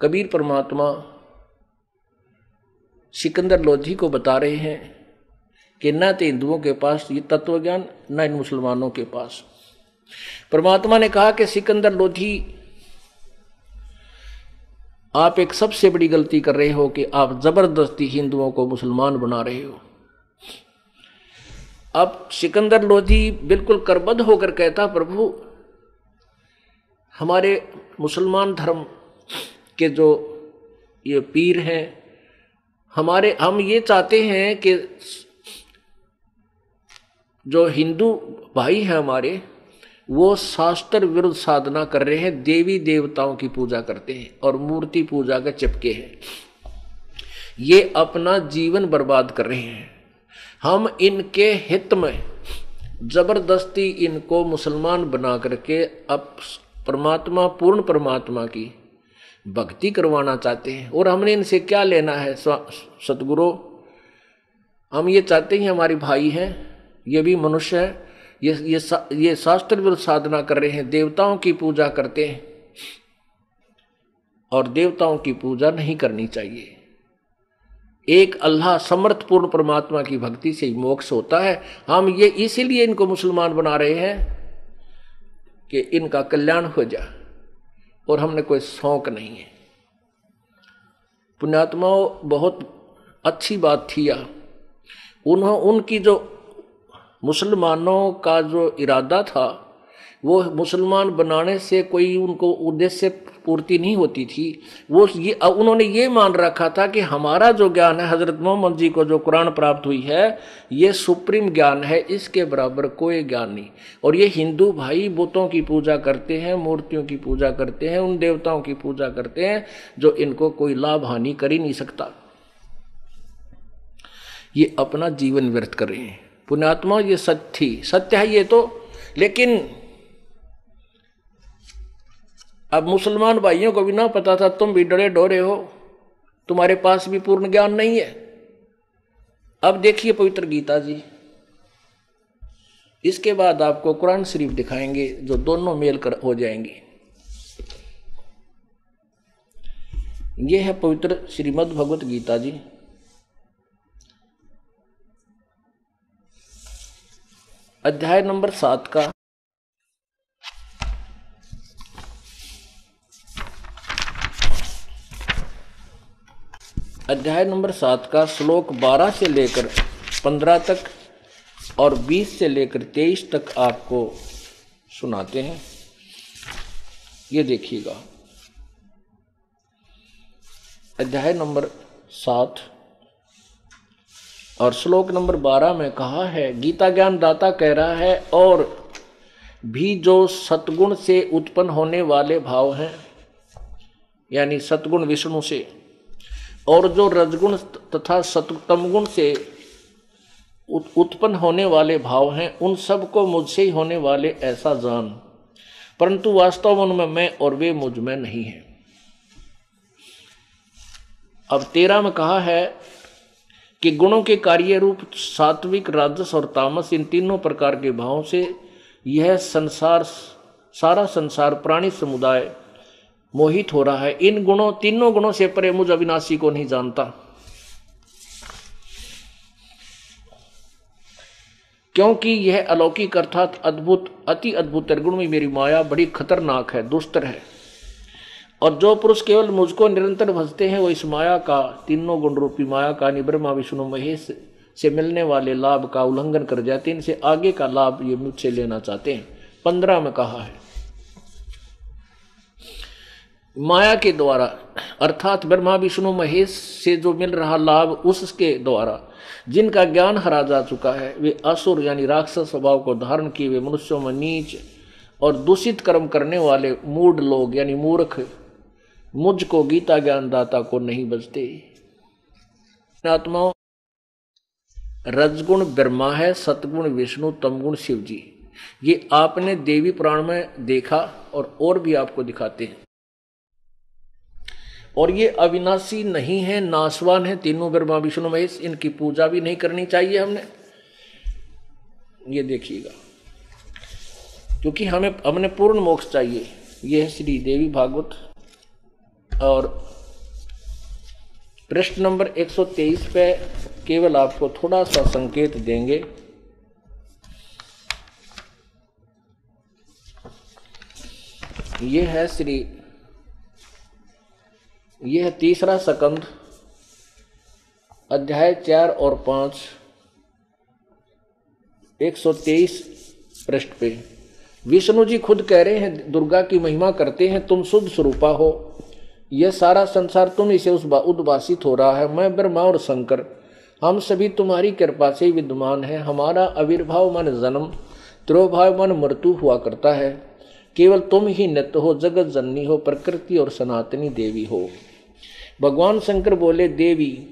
कबीर परमात्मा सिकंदर लोधी को बता रहे हैं कि न तो हिंदुओं के पास ये तत्व ज्ञान, न इन मुसलमानों के पास। परमात्मा ने कहा कि सिकंदर लोधी, आप एक सबसे बड़ी गलती कर रहे हो कि आप जबरदस्ती हिंदुओं को मुसलमान बना रहे हो। अब सिकंदर लोधी बिल्कुल करबद्ध होकर कहता, प्रभु हमारे मुसलमान धर्म के जो ये पीर हैं, हम ये चाहते हैं कि जो हिंदू भाई हैं हमारे, वो शास्त्र विरुद्ध साधना कर रहे हैं, देवी देवताओं की पूजा करते हैं और मूर्ति पूजा के चिपके हैं, ये अपना जीवन बर्बाद कर रहे हैं। हम इनके हित में जबरदस्ती इनको मुसलमान बना करके अब परमात्मा, पूर्ण परमात्मा की भक्ति करवाना चाहते हैं। और हमने इनसे क्या लेना है सतगुरु? हम ये चाहते हैं हमारे भाई हैं, ये भी मनुष्य है, ये शास्त्र विरुद्ध साधना कर रहे हैं, देवताओं की पूजा करते हैं और देवताओं की पूजा नहीं करनी चाहिए। एक अल्लाह समर्थ पूर्ण परमात्मा की भक्ति से ही मोक्ष होता है। हम ये इसीलिए इनको मुसलमान बना रहे हैं कि इनका कल्याण हो जाए, और हमने कोई शौक नहीं है। पुण्यात्माओं, बहुत अच्छी बात थी यह। उनकी जो मुसलमानों का जो इरादा था, वो मुसलमान बनाने से कोई उनको उद्देश्य पूर्ति नहीं होती थी। उन्होंने ये मान रखा था कि हमारा जो ज्ञान है, हजरत मोहम्मद जी को जो कुरान प्राप्त हुई है, ये सुप्रीम ज्ञान है, इसके बराबर कोई ज्ञान नहीं। और ये हिंदू भाई बुतों की पूजा करते हैं, मूर्तियों की पूजा करते हैं, उन देवताओं की पूजा करते हैं जो इनको कोई लाभ हानि कर ही नहीं सकता। ये अपना जीवन व्यर्थ कर रहे हैं। पुण्यात्मा, ये सत्य है ये तो। लेकिन अब मुसलमान भाइयों को भी ना पता था, तुम भी डरे डोरे हो, तुम्हारे पास भी पूर्ण ज्ञान नहीं है। अब देखिए पवित्र गीता जी, इसके बाद आपको कुरान शरीफ दिखाएंगे जो दोनों मेल कर हो जाएंगे। ये है पवित्र श्रीमद् भगवत गीता जी, अध्याय नंबर 7 का श्लोक 12 से लेकर 15 तक और 20 से लेकर 23 तक आपको सुनाते हैं। ये देखिएगा, अध्याय नंबर 7 और श्लोक नंबर 12 में कहा है, गीता ज्ञान दाता कह रहा है, और भी जो सतगुण से उत्पन्न होने वाले भाव हैं, यानी सतगुण विष्णु से, और जो रजगुण तथा तमगुण से उत्पन्न होने वाले भाव हैं, उन सब को मुझसे ही होने वाले ऐसा जान, परंतु वास्तव में उनमें मैं और वे मुझ में नहीं है। अब 13 में कहा है कि गुणों के कार्य रूप सात्विक, राजस और तामस, इन तीनों प्रकार के भावों से यह संसार, सारा संसार, प्राणी समुदाय मोहित हो रहा है। इन तीनों गुणों से परे मुझ अविनाशी को नहीं जानता, क्योंकि यह अलौकिक अर्थात अद्भुत, अति अद्भुत निर्गुण में मेरी माया बड़ी खतरनाक है, दुष्टर है। और जो पुरुष केवल मुझको निरंतर भजते हैं, वो इस माया का, तीनों गुण रूपी माया का, ब्रह्मा विष्णु महेश से मिलने वाले लाभ का उल्लंघन कर जाते हैं। इनसे आगे का लाभ ये मुझसे लेना चाहते हैं। 15 में कहा है, माया के द्वारा अर्थात ब्रह्मा विष्णु महेश से जो मिल रहा लाभ, उसके द्वारा जिनका ज्ञान हरा जा चुका है, वे असुर यानी राक्षस स्वभाव को धारण किए हुए मनुष्यों में नीच और दूषित कर्म करने वाले मूढ़ लोग यानी मूर्ख मुझको, गीता ज्ञान दाता को नहीं बचते। आत्माओं, रजगुण ब्रह्मा है, सतगुण विष्णु, तमगुण शिव जी। ये आपने देवी पुराण में देखा और भी आपको दिखाते हैं। और ये अविनाशी नहीं है, नाशवान है, तीनों ब्रह्मा विष्णु महेश, इनकी पूजा भी नहीं करनी चाहिए हमने। ये देखिएगा, क्योंकि हमने पूर्ण मोक्ष चाहिए। ये है श्री देवी भागवत और प्रश्न नंबर 123 पे केवल आपको थोड़ा सा संकेत देंगे। यह है तीसरा सकंद, अध्याय 4 और 5, 123 पृष्ठ पे। विष्णु जी खुद कह रहे हैं, दुर्गा की महिमा करते हैं, तुम शुद्ध स्वरूपा हो, यह सारा संसार तुम इसे उद्भासित हो रहा है। मैं ब्रह्मा और शंकर हम सभी तुम्हारी कृपा से विद्यमान है। हमारा आविर्भाव मन जन्म, तिरोभाव मन मृत्यु हुआ करता है। केवल तुम ही नित्य हो, जगत जननी हो, प्रकृति और सनातनी देवी हो। भगवान शंकर बोले, देवी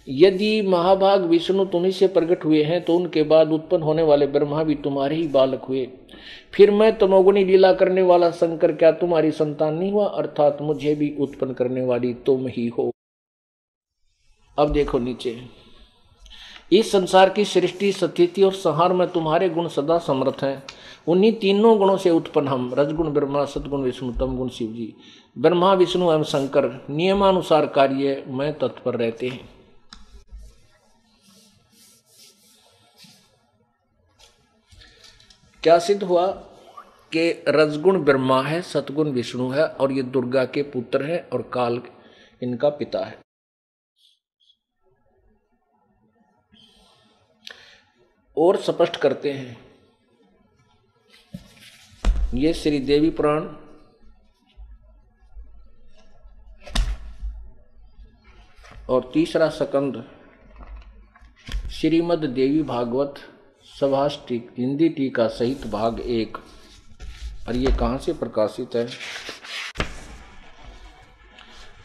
यदि महाभाग विष्णु तुम्ही से प्रकट हुए हैं तो उनके बाद उत्पन्न होने वाले ब्रह्मा भी तुम्हारे ही बालक हुए। फिर मैं तमोगुणी लीला करने वाला शंकर क्या तुम्हारी संतान नहीं हुआ? अर्थात मुझे भी उत्पन्न करने वाली तुम ही हो। अब देखो नीचे, इस संसार की सृष्टि, स्थिति और संहार में तुम्हारे गुण सदा समर्थ हैं। उन्हीं तीनों गुणों से उत्पन्न हम, रजगुण ब्रह्मा, सदगुण विष्णु, तमगुण शिव जी, ब्रह्मा विष्णु एवं शंकर नियमानुसार कार्य में तत्पर रहते हैं। क्या सिद्ध हुआ कि रजगुण ब्रह्मा है, सतगुण विष्णु है और ये दुर्गा के पुत्र हैं और काल इनका पिता है। और स्पष्ट करते हैं, ये श्री देवी पुराण और तीसरा सकंद श्रीमद देवी भागवत सभाष्टिक हिंदी टीका सहित भाग 1। और ये कहाँ से प्रकाशित है?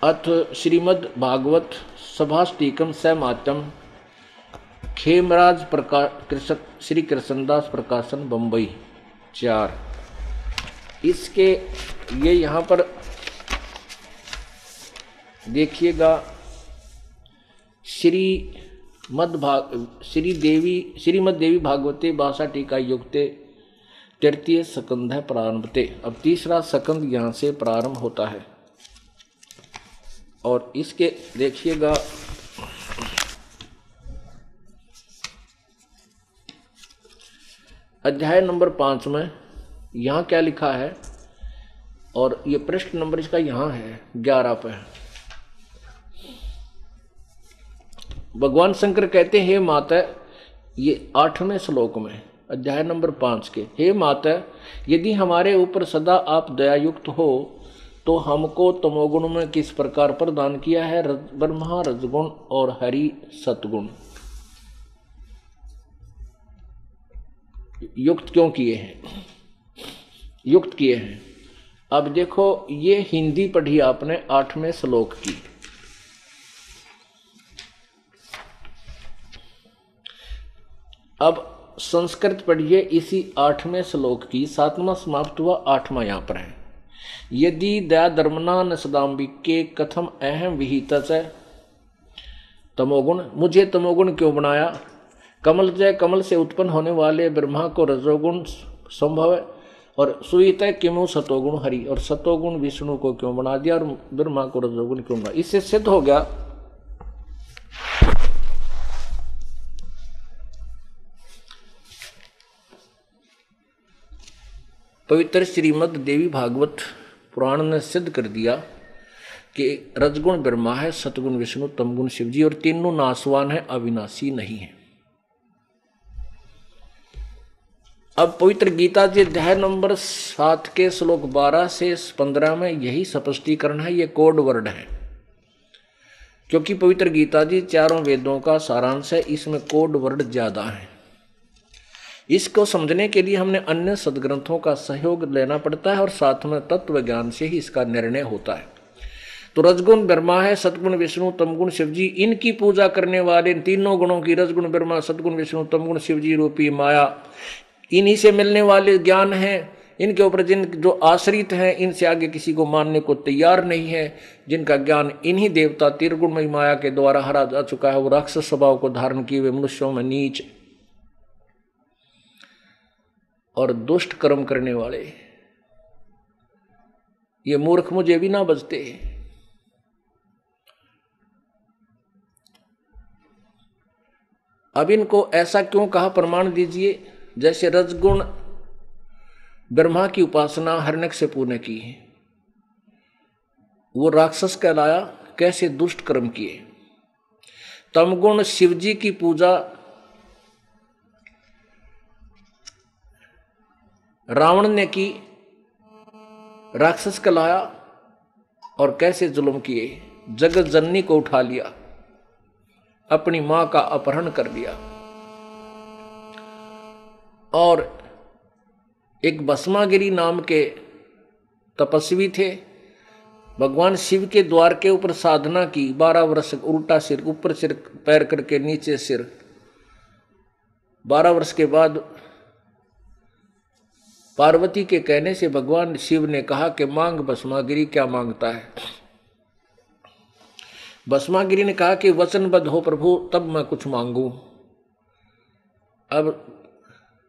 अथ श्रीमद भागवत सभाष्टिकम सैमात्यम, खेमराज प्रकाश, श्री कृष्णदास प्रकाशन, बंबई 4। इसके ये यहाँ पर देखिएगा, श्रीमद देवी भागवते भाषा टीका युक्ते तृतीय सकंद है प्रारंभते। अब तीसरा सकंद यहाँ से प्रारंभ होता है और इसके देखिएगा अध्याय नंबर 5 में यहाँ क्या लिखा है, और ये पृष्ठ नंबर इसका यहाँ है 11 पे। भगवान शंकर कहते हैं, हे माता, ये 8वें श्लोक में अध्याय नंबर 5 के, हे माता, यदि हमारे ऊपर सदा आप दयायुक्त हो तो हमको तमोगुण में किस प्रकार प्रदान किया है? ब्रह्मा रजगुण और हरि सतगुण युक्त क्यों किए हैं? युक्त किए हैं। अब देखो, ये हिंदी पढ़ी आपने 8वें श्लोक की, अब संस्कृत पढ़िए इसी 8वें श्लोक की, 7वां समाप्त हुआ, 8वां यहां पर है। यदि दया धर्मना न सदाम्बिके कथम अहम विहित तमोगुण, मुझे तमोगुण क्यों बनाया? कमल जय, कमल से उत्पन्न होने वाले ब्रह्मा को रजोगुण संभव है, और सुहित किमु सतोगुण हरि, और सतोगुण विष्णु को क्यों बना दिया और ब्रह्मा को रजोगुण क्यों बना? इससे सिद्ध हो गया पवित्र श्रीमद देवी भागवत पुराण ने सिद्ध कर दिया कि रजगुण ब्रह्मा है, सतगुण विष्णु, तमगुण शिव जी, और तीनों नासवान है, अविनाशी नहीं है। अब पवित्र गीता जी अध्याय नंबर 7 के श्लोक 12 से 15 में यही स्पष्टीकरण है, ये कोड वर्ड है, क्योंकि पवित्र गीता जी चारों वेदों का सारांश है, इसमें कोड वर्ड ज्यादा है। इसको समझने के लिए हमने अन्य सदग्रंथों का सहयोग लेना पड़ता है और साथ में तत्व ज्ञान से ही इसका निर्णय होता है। तो रजगुण ब्रह्मा है, सतगुण विष्णु, तमगुण शिव जी, इनकी पूजा करने वाले तीनों गुणों की, रजगुण ब्रह्मा, सतगुण विष्णु, तमगुण शिव जी रूपी माया, इन्हीं से मिलने वाले ज्ञान हैं। इनके ऊपर जिन जो आश्रित हैं, इनसे आगे किसी को मानने को तैयार नहीं है। जिनका ज्ञान इन्हीं देवता त्रिगुणमयी माया के द्वारा हरा जा चुका है, वो राक्षस स्वभाव को धारण किए हुए मनुष्यों में नीच और दुष्ट कर्म करने वाले, ये मूर्ख मुझे भी ना बचते। अब इनको ऐसा क्यों कहा, प्रमाण दीजिए। जैसे रजगुण ब्रह्मा की उपासना हिरण्यकशिपु ने की है, वो राक्षस कहलाया, कैसे दुष्ट कर्म किए। तमगुण शिवजी की पूजा रावण ने की, राक्षस कहलाया, और कैसे जुल्म किए। जगत जननी को उठा लिया, अपनी मां का अपहरण कर लिया। और एक भस्मागिरी नाम के तपस्वी थे, भगवान शिव के द्वार के ऊपर साधना की 12 वर्ष, उल्टा सिर, ऊपर सिर पैर करके नीचे सिर। 12 वर्ष के बाद पार्वती के कहने से भगवान शिव ने कहा कि मांग भस्मागिरी, क्या मांगता है। भस्मागिरी ने कहा कि वचनबद्ध हो प्रभु, तब मैं कुछ मांगू। अब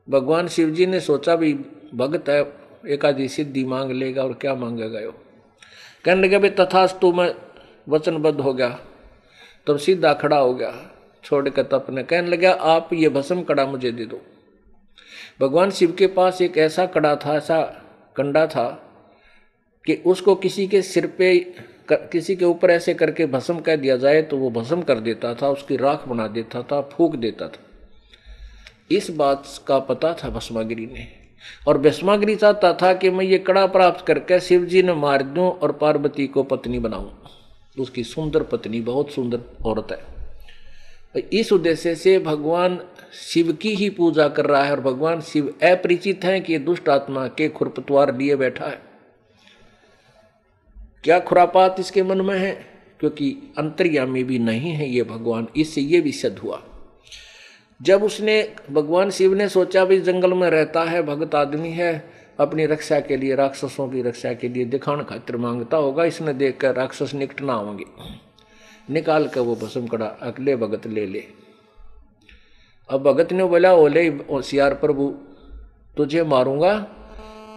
भगवान शिव जी ने सोचा भी भगत है, एकादि सिद्धि मांग लेगा और क्या मांगेगा यो। कहने लगे भाई तथास्तु, मैं वचनबद्ध हो गया। तब सीधा खड़ा हो गया, छोड़ कर तपने। कहने लगा आप ये भस्म कड़ा मुझे दे दो। भगवान शिव के पास एक ऐसा कड़ा था, ऐसा कंडा था कि उसको किसी के सिर पे, किसी के ऊपर ऐसे करके भस्म कह दिया जाए तो वो भस्म कर देता था, उसकी राख बना देता था, फूंक देता था। इस बात का पता था भस्मागिरी ने, और भस्मागिरी चाहता था कि मैं ये कड़ा प्राप्त करके शिव जी ने मार दूं और पार्वती को पत्नी बनाऊं। उसकी सुंदर पत्नी, बहुत सुंदर औरत है। इस उद्देश्य से भगवान शिव की ही पूजा कर रहा है, और भगवान शिव अपरिचित हैं कि दुष्ट आत्मा के खुरपतवार लिए बैठा है। क्या खुरापात इसके मन में है, क्योंकि अंतर्यामी भी नहीं है ये भगवान। इससे ये भी सिद्ध हुआ। जब उसने, भगवान शिव ने सोचा भी जंगल में रहता है, भगत आदमी है, अपनी रक्षा के लिए, राक्षसों की रक्षा के लिए दिखाने खातिर मांगता होगा, इसने देखकर राक्षस निकट ना होंगे। निकाल कर वो भस्म कड़ा अगले भगत ले ले। अब भगत ने बोला, ओले होशियार प्रभु, तुझे मारूंगा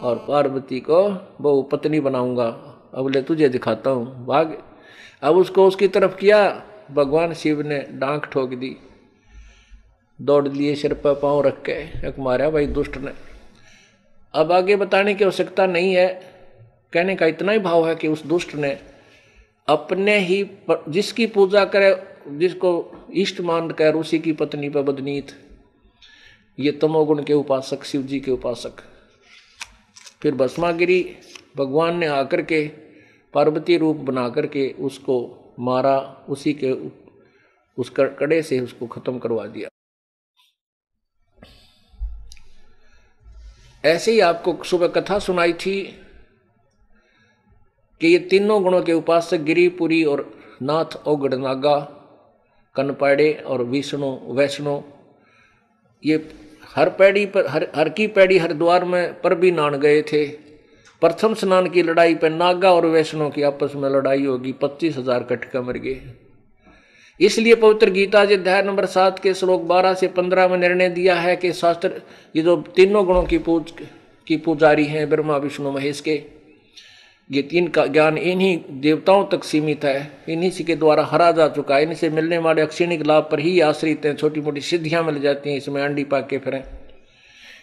और पार्वती को वो पत्नी बनाऊंगा, अब ले तुझे दिखाता हूं, भाग। अब उसको उसकी तरफ किया, भगवान शिव ने डांक ठोक दी, दौड़ लिए सिर पर पांव रख के, एक मारा भाई दुष्ट ने। अब आगे बताने की आवश्यकता नहीं है, कहने का इतना ही भाव है कि उस दुष्ट ने अपने ही, जिसकी पूजा करे, जिसको इष्ट मान कर, उसी की पत्नी पर बदनीत, ये तमोगुण के उपासक, शिव जी के उपासक। फिर भस्मागिरी भगवान ने आकर के पार्वती रूप बना करके उसको मारा, उसी के उस कड़े से उसको खत्म करवा दिया। ऐसे ही आपको सुबह कथा सुनाई थी कि ये तीनों गुणों के उपासक गिरिपुरी और नाथ ओगड़ नागा, कनपाड़े और विष्णु वैष्णो, ये हर पैड़ी पर, हर की पैड़ी हरिद्वार में पर भी नान गए थे। प्रथम स्नान की लड़ाई पर नागा और वैष्णो की आपस में लड़ाई होगी, 25,000 कटका मर गए। इसलिए पवित्र गीता जी अध्याय नंबर 7 के श्लोक 12 से 15 में निर्णय दिया है कि शास्त्र, ये जो तीनों गुणों की पुजारी हैं, ब्रह्मा विष्णु महेश के, ये तीन का ज्ञान इन्हीं देवताओं तक सीमित है, इन्हीं से के द्वारा हरा जा चुका है। इनसे मिलने वाले अक्षणिक लाभ पर ही आश्रित हैं, छोटी मोटी सिद्धियां मिल जाती हैं, इसमें अंडी पाक के फिरें।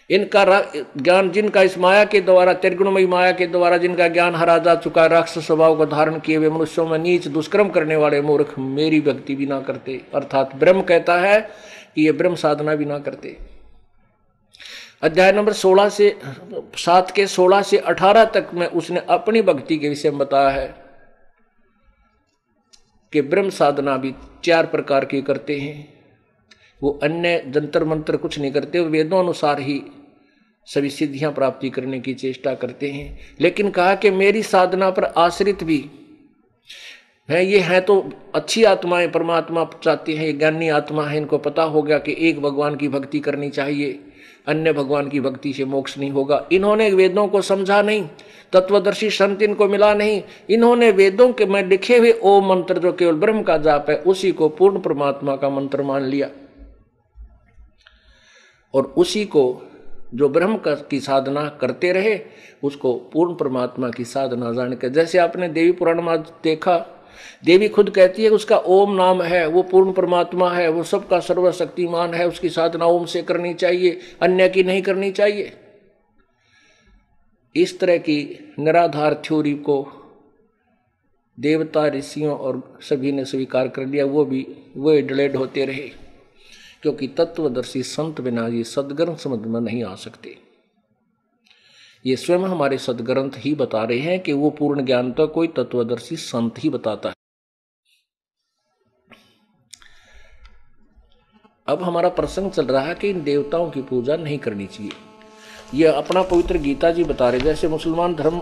इनका ज्ञान, जिनका इस माया के द्वारा, त्रिगुणमयी माया के द्वारा जिनका ज्ञान हरा जा चुका है, राक्षस स्वभाव को धारण किए हुए मनुष्यों में नीच दुष्कर्म करने वाले मूर्ख मेरी भक्ति भी ना करते, अर्थात ब्रह्म कहता है कि ये ब्रह्म साधना भी ना करते। अध्याय नंबर 7 के 16 से 18 तक में उसने अपनी भक्ति के विषय में बताया है कि ब्रह्म साधना भी 4 प्रकार की करते हैं। वो अन्य जंतर मंत्र कुछ नहीं करते, वो वेदों अनुसार ही सभी सिद्धियां प्राप्ति करने की चेष्टा करते हैं। लेकिन कहा कि मेरी साधना पर आश्रित भी है, ये हैं तो अच्छी आत्माएं, परमात्मा चाहती हैं, ये ज्ञानी आत्मा है, इनको पता हो गया कि एक भगवान की भक्ति करनी चाहिए, अन्य भगवान की भक्ति से मोक्ष नहीं होगा। इन्होंने वेदों को समझा नहीं, तत्वदर्शी संत इनको मिला नहीं, इन्होंने वेदों के में लिखे हुए ओम मंत्र जो केवल ब्रह्म का जाप है, उसी को पूर्ण परमात्मा का मंत्र मान लिया, और उसी को जो ब्रह्म की साधना करते रहे, उसको पूर्ण परमात्मा की साधना जान के। जैसे आपने देवी पुराण में देखा देवी खुद कहती है कि उसका ओम नाम है, वो पूर्ण परमात्मा है, वो सबका सर्वशक्तिमान है, उसकी साधना ओम से करनी चाहिए, अन्य की नहीं करनी चाहिए। इस तरह की निराधार थ्योरी को देवता ऋषियों और सभी ने स्वीकार कर लिया, वो डिलेड होते रहे, क्योंकि तत्वदर्शी संत बिना ये सदग्रंथ समझ में नहीं आ सकते। ये स्वयं हमारे सदग्रंथ ही बता रहे हैं कि वो पूर्ण ज्ञान तो कोई तत्वदर्शी संत ही बताता है। अब हमारा प्रसंग चल रहा है कि इन देवताओं की पूजा नहीं करनी चाहिए। ये अपना पवित्र गीता जी बता रहे, जैसे मुसलमान धर्म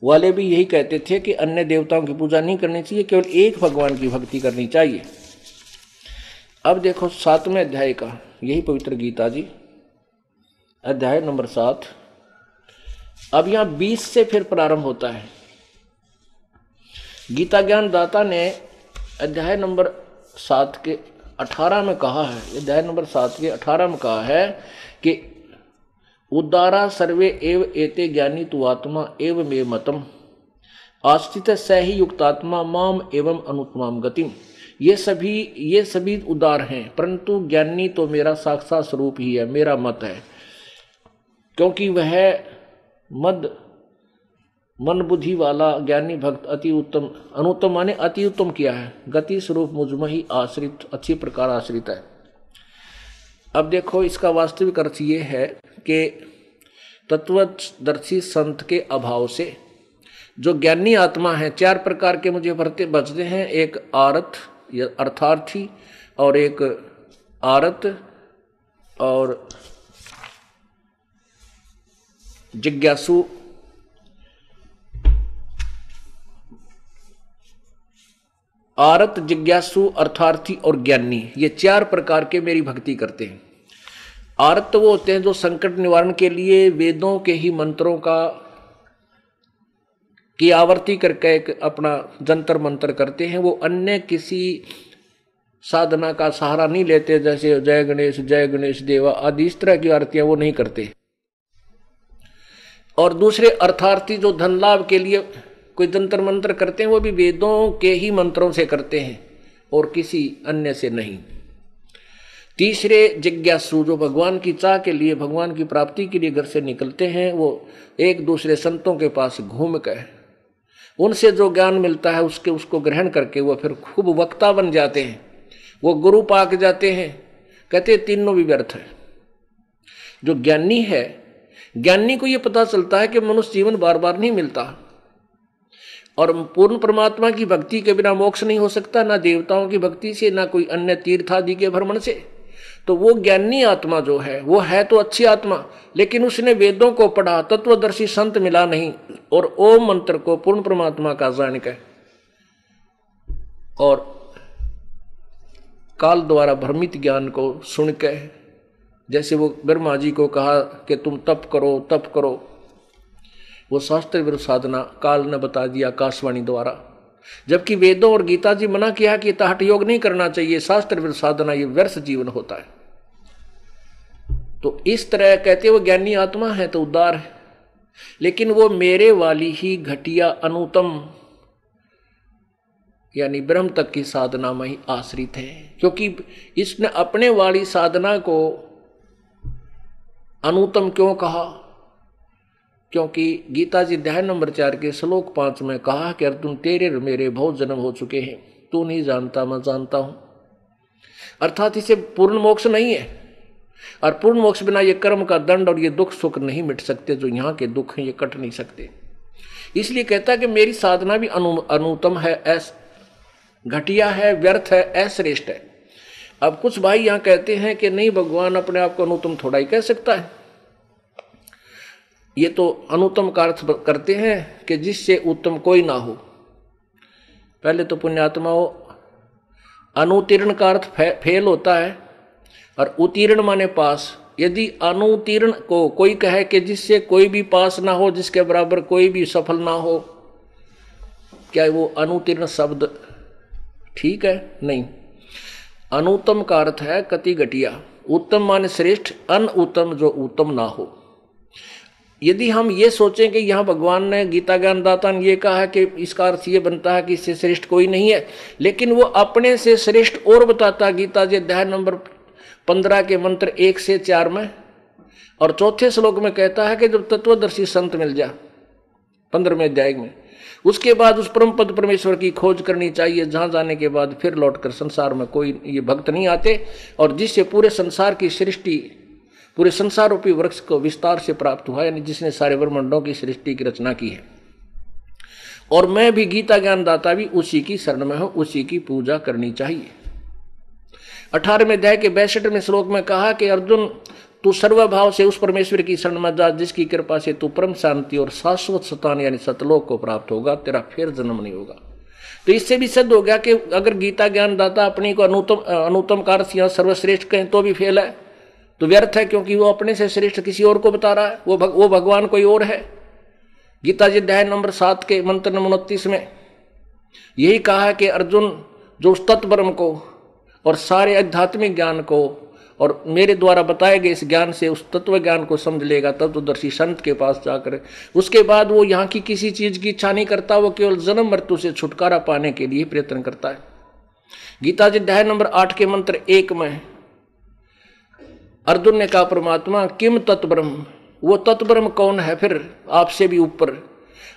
वाले भी यही कहते थे कि अन्य देवताओं की पूजा नहीं करनी चाहिए, केवल एक भगवान की भक्ति करनी चाहिए। अब देखो 7वें अध्याय का यही पवित्र गीता जी, अध्याय नंबर 7। अब यहां 20 से फिर प्रारंभ होता है। गीता ज्ञान दाता ने अध्याय नंबर 7 के 18 में कहा है, अध्याय नंबर 7 के 18 में कहा है कि उदारा सर्वे एव एते ज्ञानी तु आत्मा एव मे मतम आस्थित स ही युक्तात्मा माम एवं अनुत्तमाम गतिम। ये सभी उदार हैं, परंतु ज्ञानी तो मेरा साक्षात स्वरूप ही है, मेरा मत है, क्योंकि वह मन बुद्धि वाला ज्ञानी भक्त अति उत्तम, अनुत्तम माने अति उत्तम किया है, गति स्वरूप मुझमें ही आश्रित, अच्छी प्रकार आश्रित है। अब देखो इसका वास्तविक अर्थ ये है कि तत्वदर्शी संत के अभाव से जो ज्ञानी आत्मा है, 4 प्रकार के मुझे बचते हैं, एक आरत या अर्थार्थी, और एक आरत और जिज्ञासु, आरत, जिज्ञासु, अर्थार्थी और ज्ञानी, ये 4 प्रकार के मेरी भक्ति करते हैं। आरत वो होते हैं जो संकट निवारण के लिए वेदों के ही मंत्रों की आवृत्ति करके एक अपना जंतर मंत्र करते हैं। वो अन्य किसी साधना का सहारा नहीं लेते, जैसे जय गणेश देवा आदि इस तरह की आरतियां वो नहीं करते। और दूसरे अर्थार्थी जो धन लाभ के लिए कोई जंतर मंत्र करते हैं, वो भी वेदों के ही मंत्रों से करते हैं और किसी अन्य से नहीं। तीसरे जिज्ञासु जो भगवान की चाह के लिए, भगवान की प्राप्ति के लिए घर से निकलते हैं, वो एक दूसरे संतों के पास घूम कर उनसे जो ज्ञान मिलता है उसको ग्रहण करके वो फिर खूब वक्ता बन जाते हैं, वो गुरु पाक जाते हैं। कहते तीनों भी व्यर्थ है। जो ज्ञानी है, ज्ञानी को ये पता चलता है कि मनुष्य जीवन बार बार नहीं मिलता और पूर्ण परमात्मा की भक्ति के बिना मोक्ष नहीं हो सकता, ना देवताओं की भक्ति से, ना कोई अन्य तीर्थ आदि के भ्रमण से। तो वो ज्ञानी आत्मा जो है वो है तो अच्छी आत्मा, लेकिन उसने वेदों को पढ़ा, तत्वदर्शी संत मिला नहीं, और ओम मंत्र को पूर्ण परमात्मा का जान कर और काल द्वारा भ्रमित ज्ञान को सुन के, जैसे वो ब्रह्मा जी को कहा कि तुम तप करो, वो शास्त्र विरुद्ध साधना काल ने बता दिया आकाशवाणी द्वारा, जबकि वेदों और गीता जी मना किया कि हठ योग नहीं करना चाहिए, शास्त्र विरुद्ध साधना ये व्यर्थ जीवन होता है। तो इस तरह कहते वो ज्ञानी आत्मा है तो उदार है, लेकिन वो मेरे वाली ही घटिया अनुतम यानी ब्रह्म तक की साधना में ही आश्रित है, क्योंकि इसने अपने वाली साधना को अनुतम क्यों कहा? क्योंकि गीता जी अध्याय नंबर 4 के श्लोक 5 में कहा कि अर्जुन तेरे मेरे बहुत जन्म हो चुके हैं, तू नहीं जानता मैं जानता हूं। अर्थात इसे पूर्ण मोक्ष नहीं है, और पूर्ण मोक्ष बिना ये कर्म का दंड और ये दुख सुख नहीं मिट सकते, जो यहाँ के दुख हैं ये कट नहीं सकते। इसलिए कहता है कि मेरी साधना भी अनुतम है, घटिया है, व्यर्थ है, अश्रेष्ठ है। अब कुछ भाई यहाँ कहते हैं कि नहीं, भगवान अपने आप को अनुतम थोड़ा ही कह सकता है। ये तो अनुतम का अर्थ करते हैं कि जिससे उत्तम कोई ना हो। पहले तो पुण्यात्माओं, अनुतीर्ण का अर्थ फेल होता है और उत्तीर्ण माने पास। यदि अनुतीर्ण को कोई कहे कि जिससे कोई भी पास ना हो, जिसके बराबर कोई भी सफल ना हो, क्या वो अनुतीर्ण शब्द ठीक है? नहीं। अनुत्तम का अर्थ है कति घटिया, उत्तम माने श्रेष्ठ, अनुत्तम जो उत्तम ना हो। यदि हम ये सोचें कि यहाँ भगवान ने गीता ज्ञानदाता ने ये कहा है कि इसका अर्थ ये बनता है कि इससे श्रेष्ठ कोई नहीं है, लेकिन वो अपने से श्रेष्ठ और बताता गीता जी अध्याय नंबर 15 के मंत्र 1 से 4 में, और चौथे श्लोक में कहता है कि जब तत्वदर्शी संत मिल जा 15वें अध्याय में, उसके बाद उस परम पद परमेश्वर की खोज करनी चाहिए, जहां जाने के बाद फिर लौटकर संसार में कोई ये भक्त नहीं आते, और जिससे पूरे संसार की सृष्टि, पूरे संसार रूपी वृक्ष को विस्तार से प्राप्त हुआ, यानी जिसने सारे ब्रह्मांडों की सृष्टि की रचना की है। और मैं भी गीता ज्ञानदाता भी उसी की शरण में हूं, उसी की पूजा करनी चाहिए। 18वें अध्याय के 62वें श्लोक में कहा कि अर्जुन तू सर्वभाव से उस परमेश्वर की शरण में जा, जिसकी कृपा से तू परम शांति और शाश्वत स्थान यानी सतलोक को प्राप्त होगा, तेरा फिर जन्म नहीं होगा। तो इससे भी सिद्ध हो गया कि अगर गीता ज्ञानदाता अपनी को अनुतम कार्य या सर्वश्रेष्ठ कहें तो भी फेल है, तो व्यर्थ है, क्योंकि वो अपने से श्रेष्ठ किसी और को बता रहा है, वो भगवान कोई और है। गीता जी अध्याय नंबर 7 के मंत्र नंबर 29 में यही कहा है कि अर्जुन जो उस तत्ब्रह्म को और सारे आध्यात्मिक ज्ञान को और मेरे द्वारा बताए गए इस ज्ञान से उस तत्व ज्ञान को समझ लेगा, तत्वदर्शी संत के पास जाकर उसके बाद वो यहाँ की किसी चीज की इच्छा नहीं करता, वो केवल जन्म मृत्यु से छुटकारा पाने के लिए प्रयत्न करता है। गीता जी अध्याय नंबर 8 के मंत्र 1 में अर्जुन ने कहा परमात्मा किम तत्ब्रह्म, वो तत्ब्रह्म कौन है फिर आपसे भी ऊपर।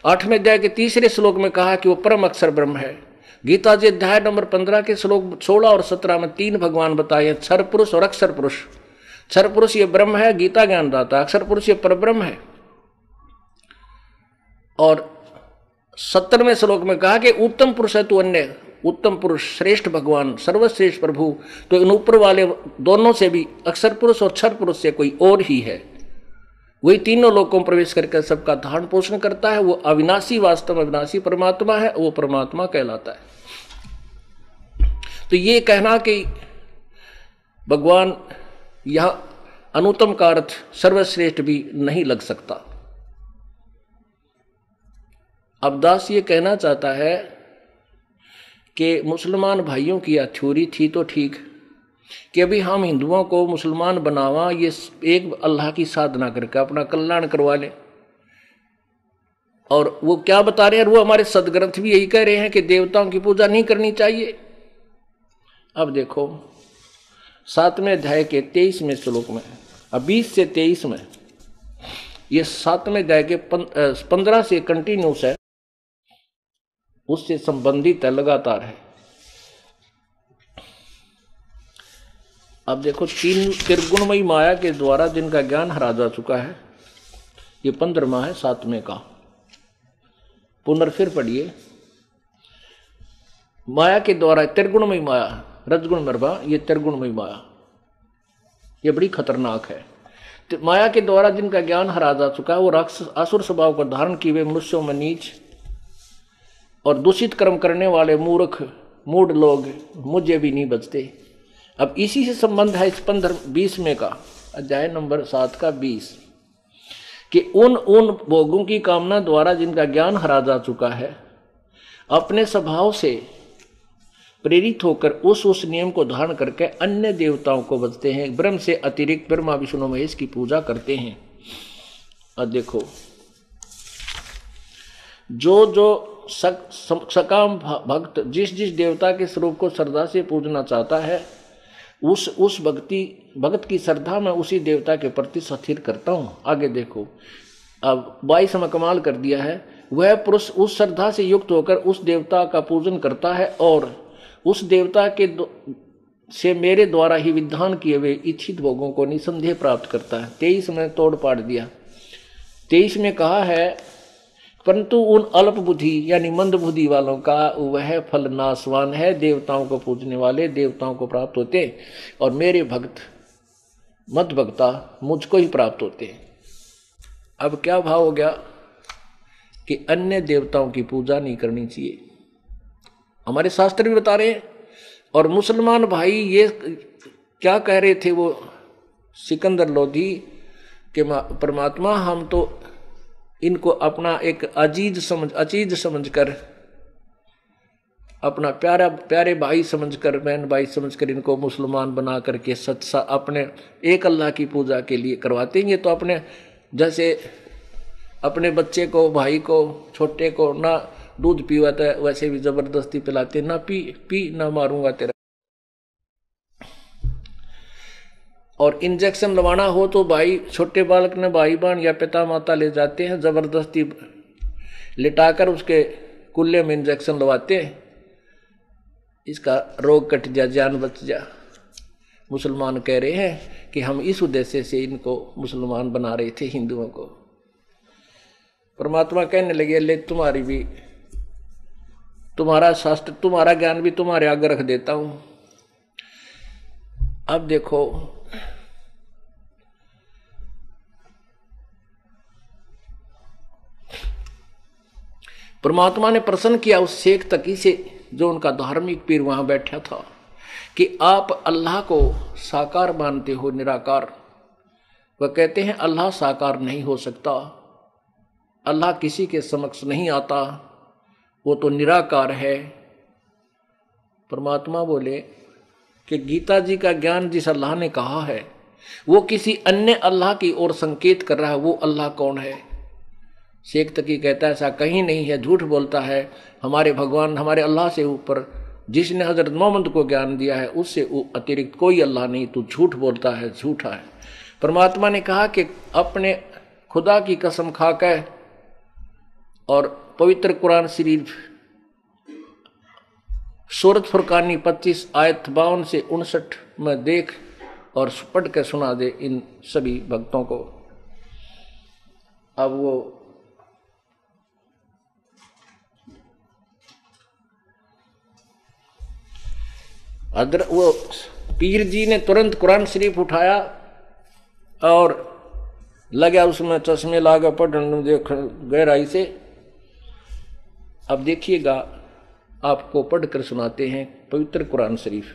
8वें अध्याय के 3रे श्लोक में कहा कि वो परम अक्षर ब्रह्म है। गीता जी अध्याय नंबर 15 के श्लोक 16 और 17 में 3 भगवान बताए हैं, क्षर पुरुष और अक्षर पुरुष। क्षर पुरुष ये ब्रह्म है, गीता ज्ञानदाता, अक्षर पुरुष ये परब्रह्म है। और 17वें श्लोक में कहा कि उत्तम पुरुष है तू अन्य, उत्तम पुरुष श्रेष्ठ भगवान सर्वश्रेष्ठ प्रभु, तो इन ऊपर वाले दोनों से भी अक्षर पुरुष और क्षर पुरुष से कोई और ही है। वही तीनों लोगों में प्रवेश करके सबका धारण पोषण करता है। वो अविनाशी, वास्तव में अविनाशी परमात्मा है, वो परमात्मा कहलाता है। तो ये कहना कि भगवान यह अनुत्तम का अर्थ सर्वश्रेष्ठ भी नहीं लग सकता। अब्दास ये कहना चाहता है कि मुसलमान भाइयों की यह थ्योरी थी तो ठीक कि अभी हम हिंदुओं को मुसलमान बनावा, ये एक अल्लाह की साधना करके अपना कल्याण करवा लें। और वो क्या बता रहे हैं, वो हमारे सदग्रंथ भी यही कह रहे हैं कि देवताओं की पूजा नहीं करनी चाहिए। अब देखो 7वें अध्याय के 23वें श्लोक में, अब 20 से 23 में, ये 7वें अध्याय के 15 से कंटिन्यूस है, उससे संबंधित है, लगातार है। अब देखो 3 त्रिगुणमयी माया के द्वारा जिनका ज्ञान हरा जा चुका है, ये 15वां है 7वें का। पुनर्फिर पढ़िए, माया के द्वारा त्रिगुणमयी माया, रजगुण मरबा, ये त्रिगुणमयी माया, ये बड़ी खतरनाक है। तो माया के द्वारा जिनका ज्ञान हरा जा चुका है, वो राक्षस असुर स्वभाव को धारण किए हुए मनुष्यों में नीच और दूषित कर्म करने वाले मूर्ख मूढ़ लोग मुझे भी नहीं बचते। अब इसी से संबंध है इस 20वें का अध्याय नंबर 7 का 20 कि उन भोगों की कामना द्वारा जिनका ज्ञान हरा जा चुका है, अपने स्वभाव से प्रेरित होकर उस नियम को धारण करके अन्य देवताओं को बचते हैं, ब्रह्म से अतिरिक्त ब्रह्मा विष्णु महेश की पूजा करते हैं। अब देखो जो सकाम भक्त जिस देवता के स्वरूप को श्रद्धा से पूजना चाहता है, उस भक्त की श्रद्धा में उसी देवता के प्रति स्थिर करता हूं। आगे देखो, अब 22 में कमाल कर दिया है, वह पुरुष उस श्रद्धा से युक्त होकर उस देवता का पूजन करता है और उस देवता के से मेरे द्वारा ही विधान किए हुए इच्छित भोगों को निसंदेह प्राप्त करता है। 23 में तोड़ पाड़ दिया। 23 में कहा है, परंतु उन अल्प बुद्धि यानी मंद बुद्धि वालों का वह फल नाशवान है। देवताओं को पूजने वाले देवताओं को प्राप्त होते और मेरे भक्त मत भक्ता मुझको ही प्राप्त होते। अब क्या भाव हो गया कि अन्य देवताओं की पूजा नहीं करनी चाहिए, हमारे शास्त्र भी बता रहे हैं। और मुसलमान भाई ये क्या कह रहे थे, वो सिकंदर लोधी के परमात्मा हम तो इनको अपना एक अचीज समझकर अपना प्यारे भाई समझकर, बहन भाई समझकर इनको मुसलमान बना करके अपने एक अल्लाह की पूजा के लिए करवाते हैं। तो अपने जैसे अपने बच्चे को, भाई को, छोटे को ना दूध पीवाता है वैसे भी जबरदस्ती पिलाते, ना पी पी ना मारूंगा तेरा। और इंजेक्शन लगवाना हो तो भाई छोटे बालक ने भाई बहन या पिता माता ले जाते हैं, जबरदस्ती लिटाकर उसके कुल्ले में इंजेक्शन लगवाते हैं, इसका रोग कट जा, जान बच जा। मुसलमान कह रहे हैं कि हम इस उद्देश्य से इनको मुसलमान बना रहे थे हिंदुओं को। परमात्मा कहने लगे ले तुम्हारी भी, तुम्हारा शास्त्र, तुम्हारा ज्ञान भी तुम्हारे आगे रख देता हूं। अब देखो परमात्मा ने प्रश्न किया उस शेख तकी से, जो उनका धार्मिक पीर वहां बैठा था, कि आप अल्लाह को साकार मानते हो निराकार? वह कहते हैं अल्लाह साकार नहीं हो सकता, अल्लाह किसी के समक्ष नहीं आता, वो तो निराकार है। परमात्मा बोले कि गीता जी का ज्ञान जिस अल्लाह ने कहा है वो किसी अन्य अल्लाह की ओर संकेत कर रहा है, वो अल्लाह कौन है? शेख तकी कहता है ऐसा कहीं नहीं है, झूठ बोलता है। हमारे भगवान, हमारे अल्लाह से ऊपर जिसने हजरत मोहम्मद को ज्ञान दिया है उससे अतिरिक्त कोई अल्लाह नहीं, तू झूठ बोलता है, झूठा है। परमात्मा ने कहा कि अपने खुदा की कसम खाकर, और पवित्र कुरान शरीफ सूरत फुरकानी 25 आयत 52 से 59 में देख और पढ़ के सुना दे इन सभी भक्तों को। अब वो पीर जी ने तुरंत कुरान शरीफ उठाया और लगा उसमें चश्मे लागा पढ़ने, देख गहराई से। अब देखिएगा, आपको पढ़कर सुनाते हैं पवित्र कुरान शरीफ।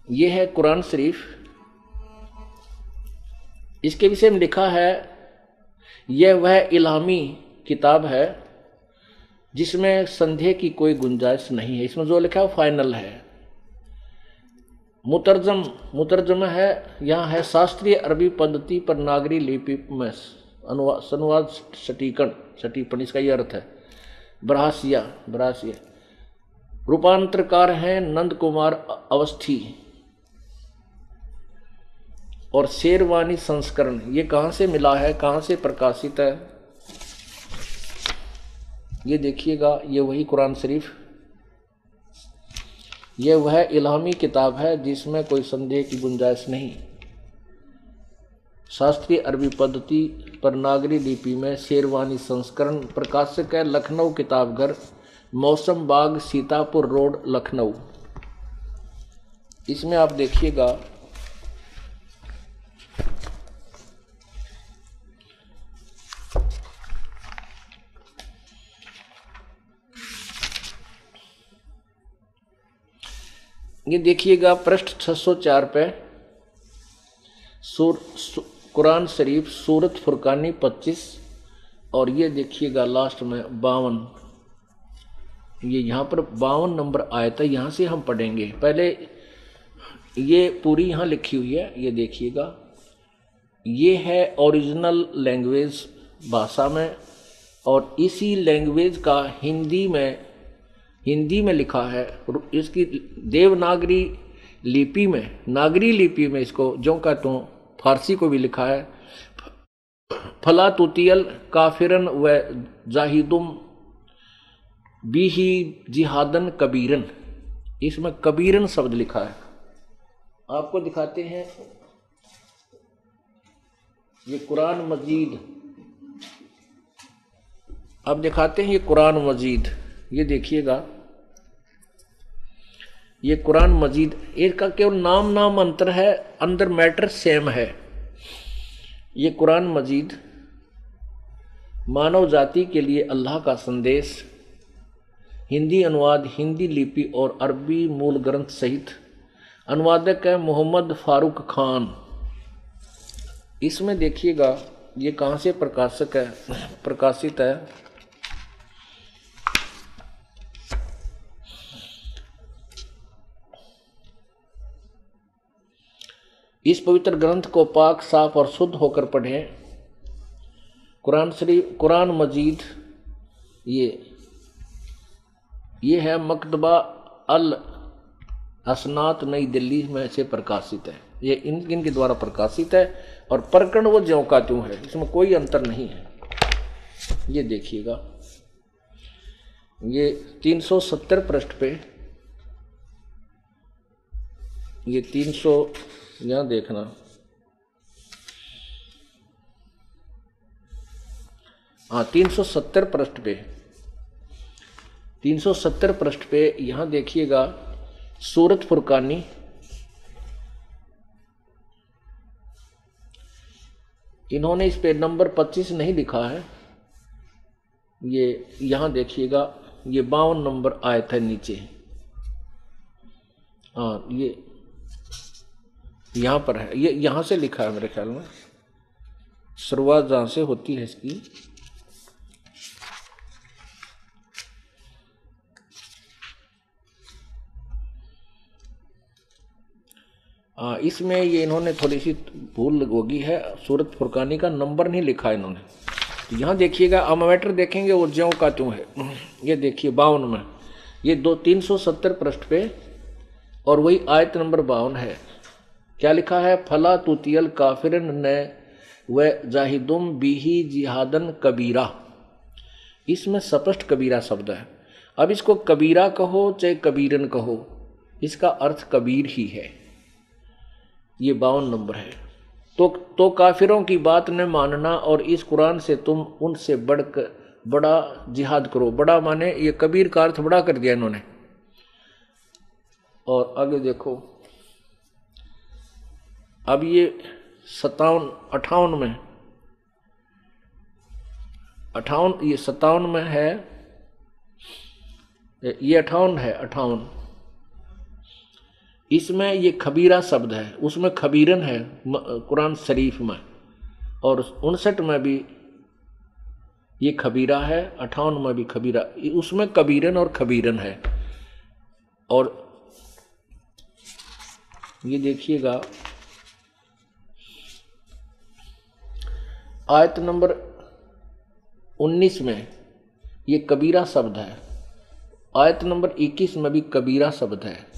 यह है कुरान शरीफ, इसके विषय में लिखा है, यह वह इल्हामी किताब है जिसमें संदेह की कोई गुंजाइश नहीं है। इसमें जो लिखा है वो फाइनल है। मुतरजम है, यहाँ है शास्त्रीय अरबी पद्धति पर नागरी लिपि में अनुवाद सटीपन, इसका ये अर्थ है ब्रासिया। रूपांतरकार हैं नंद कुमार अवस्थी और शेरवानी संस्करण। ये कहाँ से मिला है, कहाँ से प्रकाशित है, ये देखिएगा। ये वही कुरान शरीफ, ये वह इल्हामी किताब है जिसमें कोई संदेह की गुंजाइश नहीं। शास्त्रीय अरबी पद्धति पर नागरी लिपि में शेरवानी संस्करण। प्रकाशक है लखनऊ किताबघर, मौसम बाग, सीतापुर रोड, लखनऊ। इसमें आप देखिएगा, ये देखिएगा पृष्ठ 604 पे कुरान शरीफ सूरत फुरकानी 25, और ये देखिएगा लास्ट में 52, ये यहाँ पर 52 नंबर आयत है, यहाँ से हम पढ़ेंगे। पहले ये पूरी यहाँ लिखी हुई है, ये देखिएगा। ये है ओरिजिनल लैंग्वेज भाषा में, और इसी लैंग्वेज का हिंदी में लिखा है। इसकी देवनागरी लिपि में, नागरी लिपि में इसको जो का तो फारसी को भी लिखा है। फला तुतियल काफिरन व जाहिदुम बिही जिहादन कबीरन, इसमें कबीरन शब्द लिखा है। आपको दिखाते हैं ये कुरान मजीद, अब दिखाते हैं ये कुरान मजीद। ये देखिएगा, ये कुरान मजीद, इसका केवल नाम अंतर है, अंदर मैटर सेम है। ये कुरान मजीद मानव जाति के लिए अल्लाह का संदेश, हिंदी अनुवाद, हिंदी लिपि और अरबी मूल ग्रंथ सहित। अनुवादक है मोहम्मद फारूक खान। इसमें देखिएगा ये कहाँ से प्रकाशित है। इस पवित्र ग्रंथ को पाक साफ और शुद्ध होकर पढ़ें। कुरान शरीफ, कुरान मजीद ये है मकतबा अल असनात नई दिल्ली में से प्रकाशित है। ये इनके द्वारा प्रकाशित है और प्रकरण वो ज्यों का त्यों है, इसमें कोई अंतर नहीं है। ये देखिएगा, ये 370 पृष्ठ पे, ये 300 यहां देखना, हाँ 370 पृष्ठ पे, 370 पृष्ठ पे यहां देखिएगा सूरत फुरकानी, इन्होंने इस पे नंबर 25 नहीं लिखा है। ये यहां देखिएगा, ये 52 नंबर आयत है नीचे। हाँ ये यहां पर है, ये यहां से लिखा है मेरे ख्याल में, शुरुआत जहां से होती है इसकी। इसमें ये इन्होंने थोड़ी सी भूल होगी है, सूरत फुरकानी का नंबर नहीं लिखा है इन्होंने। तो यहाँ देखिएगा, अमवेटर देखेंगे वो ज्यों का त्यों है। ये देखिए 52 में, ये 370 पृष्ठ पे, और वही आयत नंबर 52 है। क्या लिखा है? फला तुतियल काफिरन न व जाहिदुम बिही जिहादन कबीरा। इसमें स्पष्ट कबीरा शब्द है। अब इसको कबीरा कहो चाहे कबीरन कहो, इसका अर्थ कबीर ही है। ये 52 नंबर है। तो काफिरों की बात न मानना और इस कुरान से तुम उनसे बड़ा जिहाद करो। बड़ा माने ये कबीर का अर्थ बड़ा कर दिया इन्होंने। और आगे देखो, अब ये 58 में, 58 ये 57 में है, ये 58 है, 58 इसमें ये खबीरा शब्द है, उसमें खबीरन है कुरान शरीफ में, और 59 में भी ये खबीरा है, 58 में भी खबीरा, उसमें कबीरन और खबीरन है। और ये देखिएगा आयत नंबर 19 में ये कबीरा शब्द है, आयत नंबर 21 में भी कबीरा शब्द है।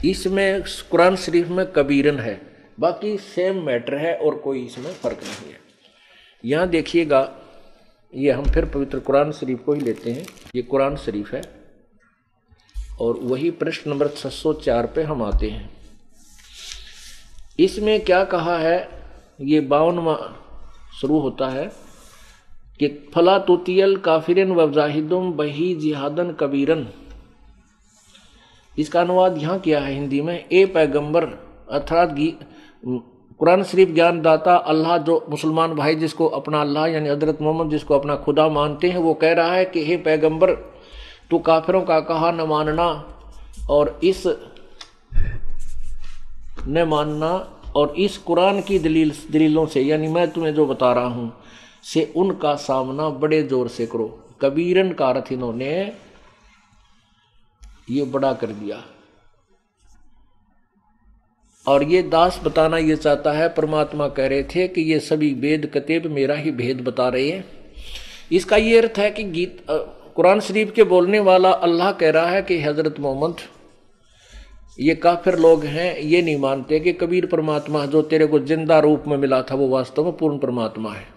इसमें कुरान शरीफ में कबीरन है, बाकी सेम मैटर है और कोई इसमें फर्क नहीं है। यहाँ देखिएगा, ये हम फिर पवित्र कुरान शरीफ को ही लेते हैं। ये कुरान शरीफ है और वही पृष्ठ नंबर 604 पे हम आते हैं। इसमें क्या कहा है? ये 52वां शुरू होता है कि फला तुतियल काफिरन व जाहिदुम बही जिहादन कबीरन। इसका अनुवाद यहाँ किया है हिंदी में, ए पैगंबर, अर्थात कुरान शरीफ ज्ञानदाता अल्लाह, जो मुसलमान भाई जिसको अपना अल्लाह यानी हजरत मोहम्मद जिसको अपना खुदा मानते हैं, वो कह रहा है कि हे पैगंबर, तू काफिरों का कहा न मानना और इस न मानना, और इस कुरान की दलीलों से, यानी मैं तुम्हें जो बता रहा हूँ से उनका सामना बड़े जोर से करो। कबीरन का अर्थ इन्होंने ये बड़ा कर दिया। और ये दास बताना ये चाहता है, परमात्मा कह रहे थे कि ये सभी वेद कतेब मेरा ही भेद बता रहे हैं। इसका ये अर्थ है कि कुरान शरीफ के बोलने वाला अल्लाह कह रहा है कि हजरत मोहम्मद, ये काफिर लोग हैं, ये नहीं मानते कि कबीर परमात्मा जो तेरे को जिंदा रूप में मिला था वो वास्तव में पूर्ण परमात्मा है।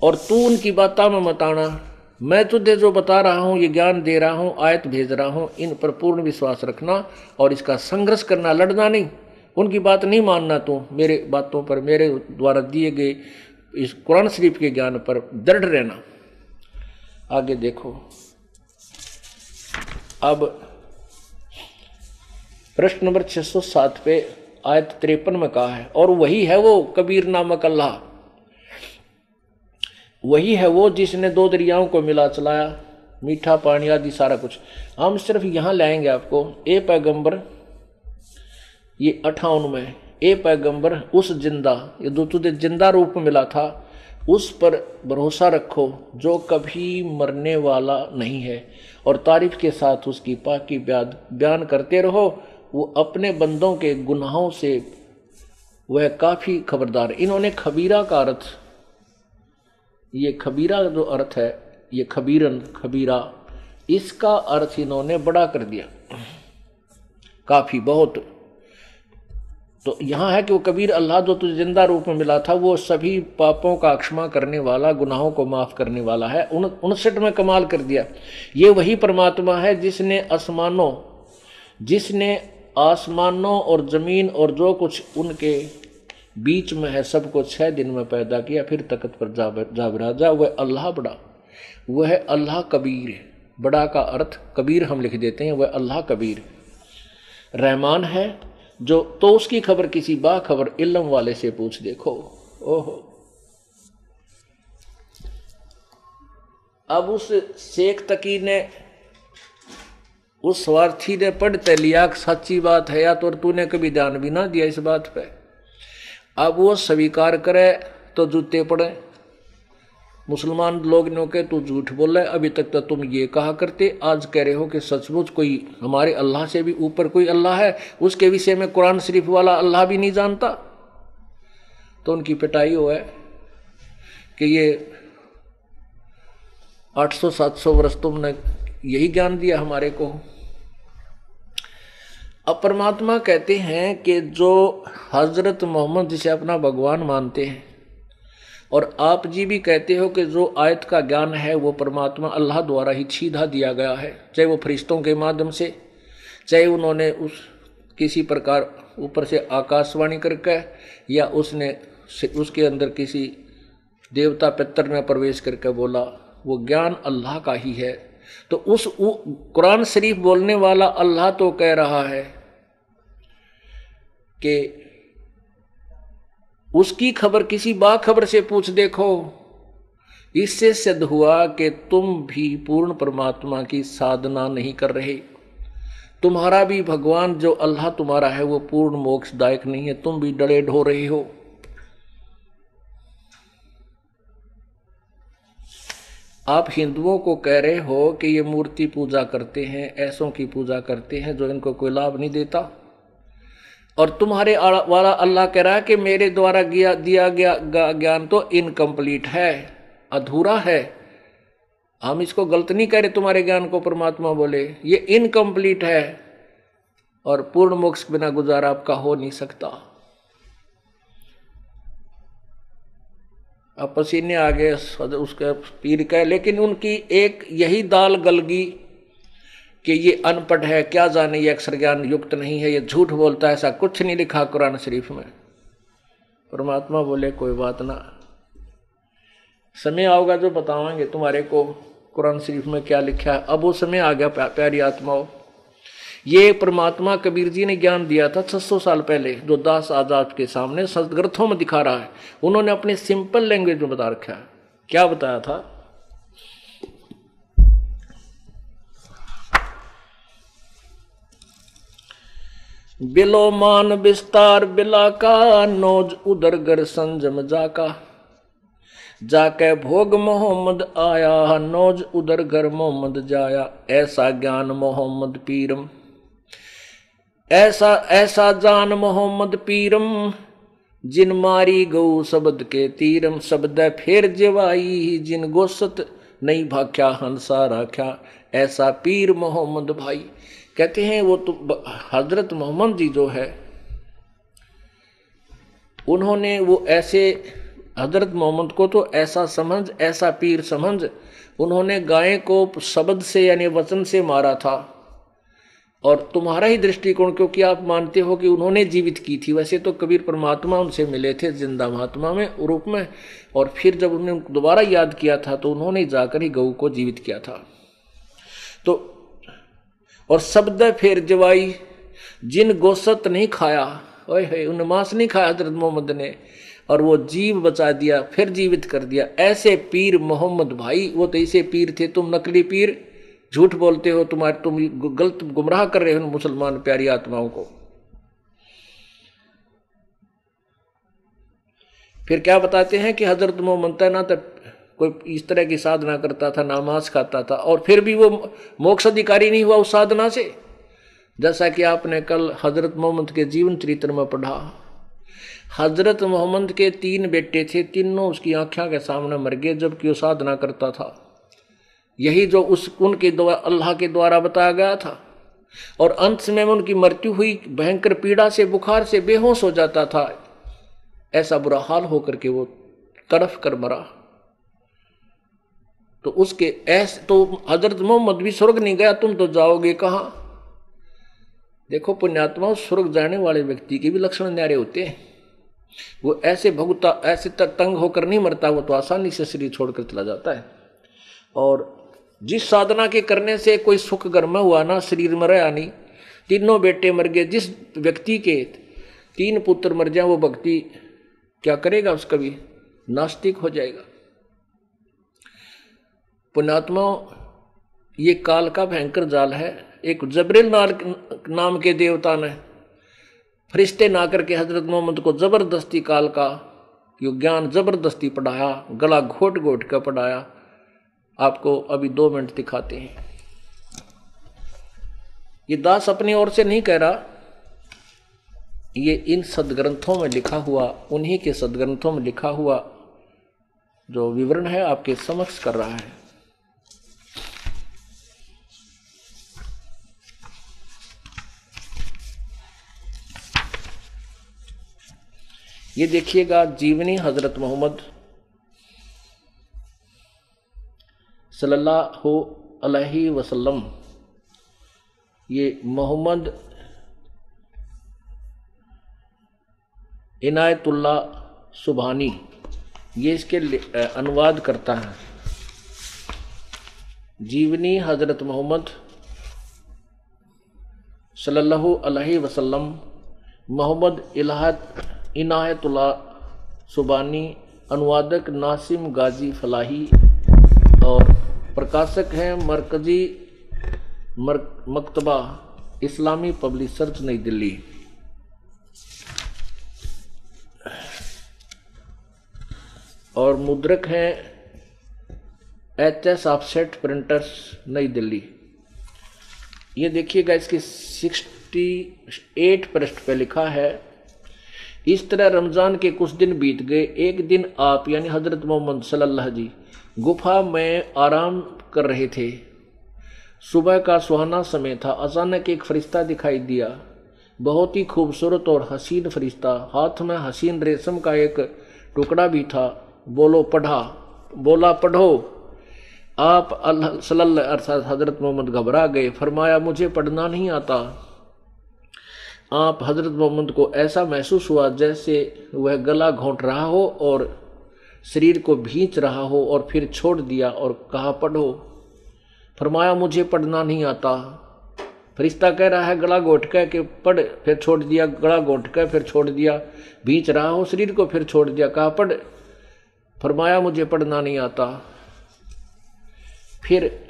और तू उनकी बातों में मत आना, मैं तुझे जो बता रहा हूँ, ये ज्ञान दे रहा हूँ, आयत भेज रहा हूँ, इन पर पूर्ण विश्वास रखना और इसका संघर्ष करना, लड़ना नहीं, उनकी बात नहीं मानना। तू मेरे बातों पर, मेरे द्वारा दिए गए इस कुरान शरीफ के ज्ञान पर दृढ़ रहना। आगे देखो, अब प्रश्न नंबर 607 पे आयत 53 में कहा है, और वही है वो कबीर नामक अल्लाह, वही है वो जिसने दो दरियाओं को मिला चलाया, मीठा पानी आदि सारा कुछ। हम सिर्फ यहाँ लाएंगे आपको, ए पैगंबर, ये 58 में, ए पैगंबर उस जिंदा, ये जो तुझे जिंदा रूप में मिला था, उस पर भरोसा रखो जो कभी मरने वाला नहीं है, और तारीफ के साथ उसकी पाकी बयान करते रहो। वो अपने बंदों के गुनाहों से वह काफी खबरदार। इन्होंने खबीरा का अर्थ, ये खबीरा जो अर्थ है, ये खबीरन खबीरा, इसका अर्थ इन्होंने बड़ा कर दिया काफी बहुत। तो यहां है कि वो कबीर अल्लाह जो तुझे जिंदा रूप में मिला था वो सभी पापों का क्षमा करने वाला, गुनाहों को माफ करने वाला है। 59 में कमाल कर दिया। ये वही परमात्मा है जिसने आसमानों और जमीन और जो कुछ उनके बीच में है सबको 6 दिन में पैदा किया, फिर तख्त पर जा बिराजा। वह अल्लाह बड़ा, वह है अल्लाह कबीर है। बड़ा का अर्थ कबीर हम लिख देते हैं, वह अल्लाह कबीर रहमान है। जो तो उसकी खबर किसी बाखबर इल्म वाले से पूछ देखो। ओहो, अब उस शेख तकी ने, उस स्वार्थी ने पढ़ते लिया सच्ची बात है या तो तूने कभी ध्यान भी ना दिया इस बात पे। अब वो स्वीकार करे तो जूते पड़े। मुसलमान लोग ने के तू झूठ बोला है, अभी तक तो तुम ये कहा करते, आज कह रहे हो कि सचमुच कोई हमारे अल्लाह से भी ऊपर कोई अल्लाह है, उसके विषय में कुरान शरीफ वाला अल्लाह भी नहीं जानता। तो उनकी पिटाई हो है कि ये 800-700 वर्ष तुमने यही ज्ञान दिया हमारे को। अब परमात्मा कहते हैं कि जो हजरत मोहम्मद जिसे अपना भगवान मानते हैं, और आप जी भी कहते हो कि जो आयत का ज्ञान है वो परमात्मा अल्लाह द्वारा ही सीधा दिया गया है, चाहे वो फरिश्तों के माध्यम से, चाहे उन्होंने उस किसी प्रकार ऊपर से आकाशवाणी करके, या उसने उसके अंदर किसी देवता पितर में प्रवेश करके बोला, वो ज्ञान अल्लाह का ही है। तो उस कुरान शरीफ बोलने वाला अल्लाह तो कह रहा है कि उसकी खबर किसी बाखबर से पूछ देखो। इससे सिद्ध हुआ कि तुम भी पूर्ण परमात्मा की साधना नहीं कर रहे। तुम्हारा भी भगवान जो अल्लाह तुम्हारा है वो पूर्ण मोक्षदायक नहीं है, तुम भी डरे ढो रहे हो। आप हिंदुओं को कह रहे हो कि ये मूर्ति पूजा करते हैं, ऐसों की पूजा करते हैं जो इनको कोई लाभ नहीं देता, और तुम्हारे वाला अल्लाह कह रहा है कि मेरे द्वारा दिया गया ज्ञान तो इनकम्प्लीट है, अधूरा है। हम इसको गलत नहीं कह रहे, तुम्हारे ज्ञान को परमात्मा बोले ये इनकम्प्लीट है और पूर्ण मोक्ष बिना गुजारा आपका हो नहीं सकता। अब पसीने आ गए उसके पीर का, लेकिन उनकी एक यही दाल गलगी कि ये अनपढ़ है, क्या जाने, ये अक्षर ज्ञान युक्त नहीं है, ये झूठ बोलता है, ऐसा कुछ नहीं लिखा कुरान शरीफ में। परमात्मा बोले कोई बात ना, समय आओगा जो बतावांगे तुम्हारे को कुरान शरीफ में क्या लिखा है। अब वो समय आ गया प्यारी आत्माओं। ये परमात्मा कबीर जी ने ज्ञान दिया था 600 साल पहले, जो दास आजाद के सामने सदग्रंथों में दिखा रहा है। उन्होंने अपने सिंपल लैंग्वेज में बता रखा है। क्या बताया था? बिलो मान विस्तार बिला का, नोज उदर गर संजम जाका, जाके भोग मोहम्मद आया, नोज उदर घर मोहम्मद जाया। ऐसा ज्ञान मोहम्मद पीरम, ऐसा ऐसा जान मोहम्मद पीरम, जिन मारी गऊ शब्द के तीरम। शब्द फेर जवाई, जिन गोसत नहीं भाख्या हंसा राख्या। ऐसा पीर मोहम्मद भाई। कहते हैं वो तो हजरत मोहम्मद जी जो है, उन्होंने वो ऐसे हजरत मोहम्मद को तो ऐसा समझ, ऐसा पीर समझ, उन्होंने गाय को शब्द से यानी वचन से मारा था। और तुम्हारा ही दृष्टिकोण, क्योंकि आप मानते हो कि उन्होंने जीवित की थी, वैसे तो कबीर परमात्मा उनसे मिले थे जिंदा महात्मा में रूप में, और फिर जब उन्होंने दोबारा याद किया था तो उन्होंने जाकर ही गऊ को जीवित किया था। तो और शब्द फेर जवाई, जिन गोसत नहीं खाया, ओए उन मांस नहीं खाया हजरत मोहम्मद ने, और वो जीव बचा दिया, फिर जीवित कर दिया। ऐसे पीर मोहम्मद भाई। वो तो ऐसे पीर थे, तुम नकली पीर, झूठ बोलते हो, तुम गलत गुमराह कर रहे हो मुसलमान प्यारी आत्माओं को। फिर क्या बताते हैं कि हजरत मोहम्मद ना तो कोई इस तरह की साधना करता था, नमाज खाता था, और फिर भी वो मोक्ष अधिकारी नहीं हुआ उस साधना से। जैसा कि आपने कल हजरत मोहम्मद के जीवन चरित्र में पढ़ा, हजरत मोहम्मद के 3 बेटे थे, तीनों उसकी आंखों के सामने मर गए जबकि वो साधना करता था। यही जो उनके द्वारा अल्लाह के द्वारा बताया गया था। और अंत में उनकी मृत्यु हुई, भयंकर पीड़ा से, बुखार से बेहोश हो जाता था। ऐसा बुरा हाल होकर के वो तड़फ कर मरा। तो उसके ऐसे तो हजरत मोहम्मद भी स्वर्ग नहीं गया, तुम तो जाओगे कहां? देखो पुण्यात्मा, स्वर्ग जाने वाले व्यक्ति के भी लक्षण न्यारे होते हैं। वो ऐसे भुगता, ऐसे तंग होकर नहीं मरता, वो तो आसानी से शरीर छोड़कर चला जाता है। और जिस साधना के करने से कोई सुख घर में हुआ ना, शरीर में रहा नहीं, तीनों बेटे मर गए। जिस व्यक्ति के 3 पुत्र मर जाए वो व्यक्ति क्या करेगा? उसका भी नास्तिक हो जाएगा। पुण्यात्मा, ये काल का भयंकर जाल है। एक जबरील नाम के देवता ने फरिश्ते ना करके हजरत मोहम्मद को जबरदस्ती काल का ज्ञान जबरदस्ती पढ़ाया, गला घोट घोट कर पढ़ाया। आपको अभी 2 मिनट दिखाते हैं। ये दास अपनी ओर से नहीं कह रहा, ये इन सदग्रंथों में लिखा हुआ, उन्हीं के सदग्रंथों में लिखा हुआ जो विवरण है आपके समक्ष कर रहा है। ये देखिएगा, जीवनी हजरत मोहम्मद सल्लल्लाहु अलैहि वसल्लम। ये मोहम्मद इनायतुल्लाह सुभानी ये इसके अनुवाद करता है। जीवनी हजरत मोहम्मद सल्लल्लाहु अलैहि वसल्लम, मोहम्मद इनायतुल्लाह सुबानी, अनुवादक नासिम गाजी फलाही और प्रकाशक हैं मरकजी मकतबा इस्लामी पब्लिशर्स नई दिल्ली। और मुद्रक हैं HS ऑफसेट प्रिंटर्स नई दिल्ली। ये देखिएगा, इसकी 68 पृष्ठ पे लिखा है, इस तरह रमज़ान के कुछ दिन बीत गए। एक दिन आप यानी हजरत मोहम्मद सल्लल्लाहु जी गुफा में आराम कर रहे थे। सुबह का सुहाना समय था। अचानक एक फरिश्ता दिखाई दिया, बहुत ही खूबसूरत और हसीन फरिश्ता। हाथ में हसीन रेशम का एक टुकड़ा भी था। बोला पढ़ो। आप सल्लल्लाहु अर्थात हजरत मोहम्मद घबरा गए। फरमाया मुझे पढ़ना नहीं आता। आप हजरत मोहम्मद को ऐसा महसूस हुआ जैसे वह गला घोंट रहा हो और शरीर को भींच रहा हो, और फिर छोड़ दिया और कहा पढ़ो। फरमाया मुझे पढ़ना नहीं आता। फरिश्ता कह रहा है गला घोंट कर के पढ़, फिर छोड़ दिया, गला घोंट कर फिर छोड़ दिया, भींच रहा हो शरीर को, फिर छोड़ दिया, कहा पढ़। फरमाया मुझे पढ़ना नहीं आता। फिर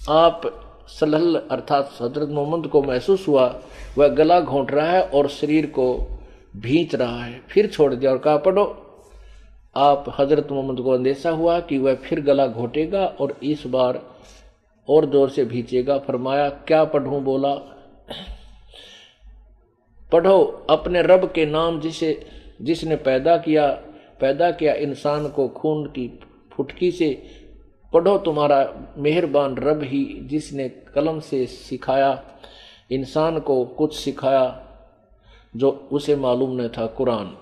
आप सल्लल्लाहु अर्थात हजरत मोहम्मद को महसूस हुआ वह गला घोंट रहा है और शरीर को भींच रहा है, फिर छोड़ दिया और कहा पढ़ो। आप हजरत मोहम्मद को अंदेशा हुआ कि वह फिर गला घोटेगा और इस बार और जोर से भींचेगा। फरमाया क्या पढ़ूं? बोला पढ़ो अपने रब के नाम जिसने पैदा किया इंसान को खून की फुटकी से। पढ़ो तुम्हारा मेहरबान रब ही जिसने कलम से सिखाया इंसान को कुछ सिखाया जो उसे मालूम न था, कुरान।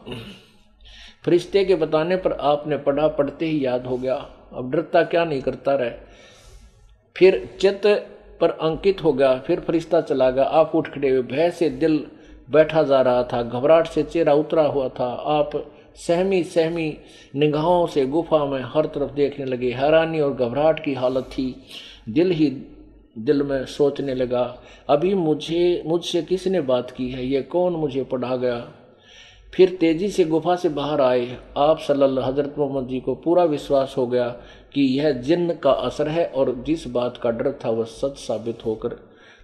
फरिश्ते के बताने पर आपने पढ़ा, पढ़ते ही याद हो गया। अब डरता क्या नहीं करता रहे। फिर चित्त पर अंकित हो गया। फिर फरिश्ता चला गया। आप उठ खड़े हुए। भय से दिल बैठा जा रहा था, घबराहट से चेहरा उतरा हुआ था। आप सहमी निगाहों से गुफा में हर तरफ देखने लगे। हैरानी और घबराहट की हालत थी। दिल में सोचने लगा, अभी मुझसे किसने बात की है? ये कौन मुझे पढ़ा गया? फिर तेजी से गुफा से बाहर आए। आप सल्लल्लाहु हजरत मोहम्मद जी को पूरा विश्वास हो गया कि यह जिन्न का असर है और जिस बात का डर था वह सच साबित होकर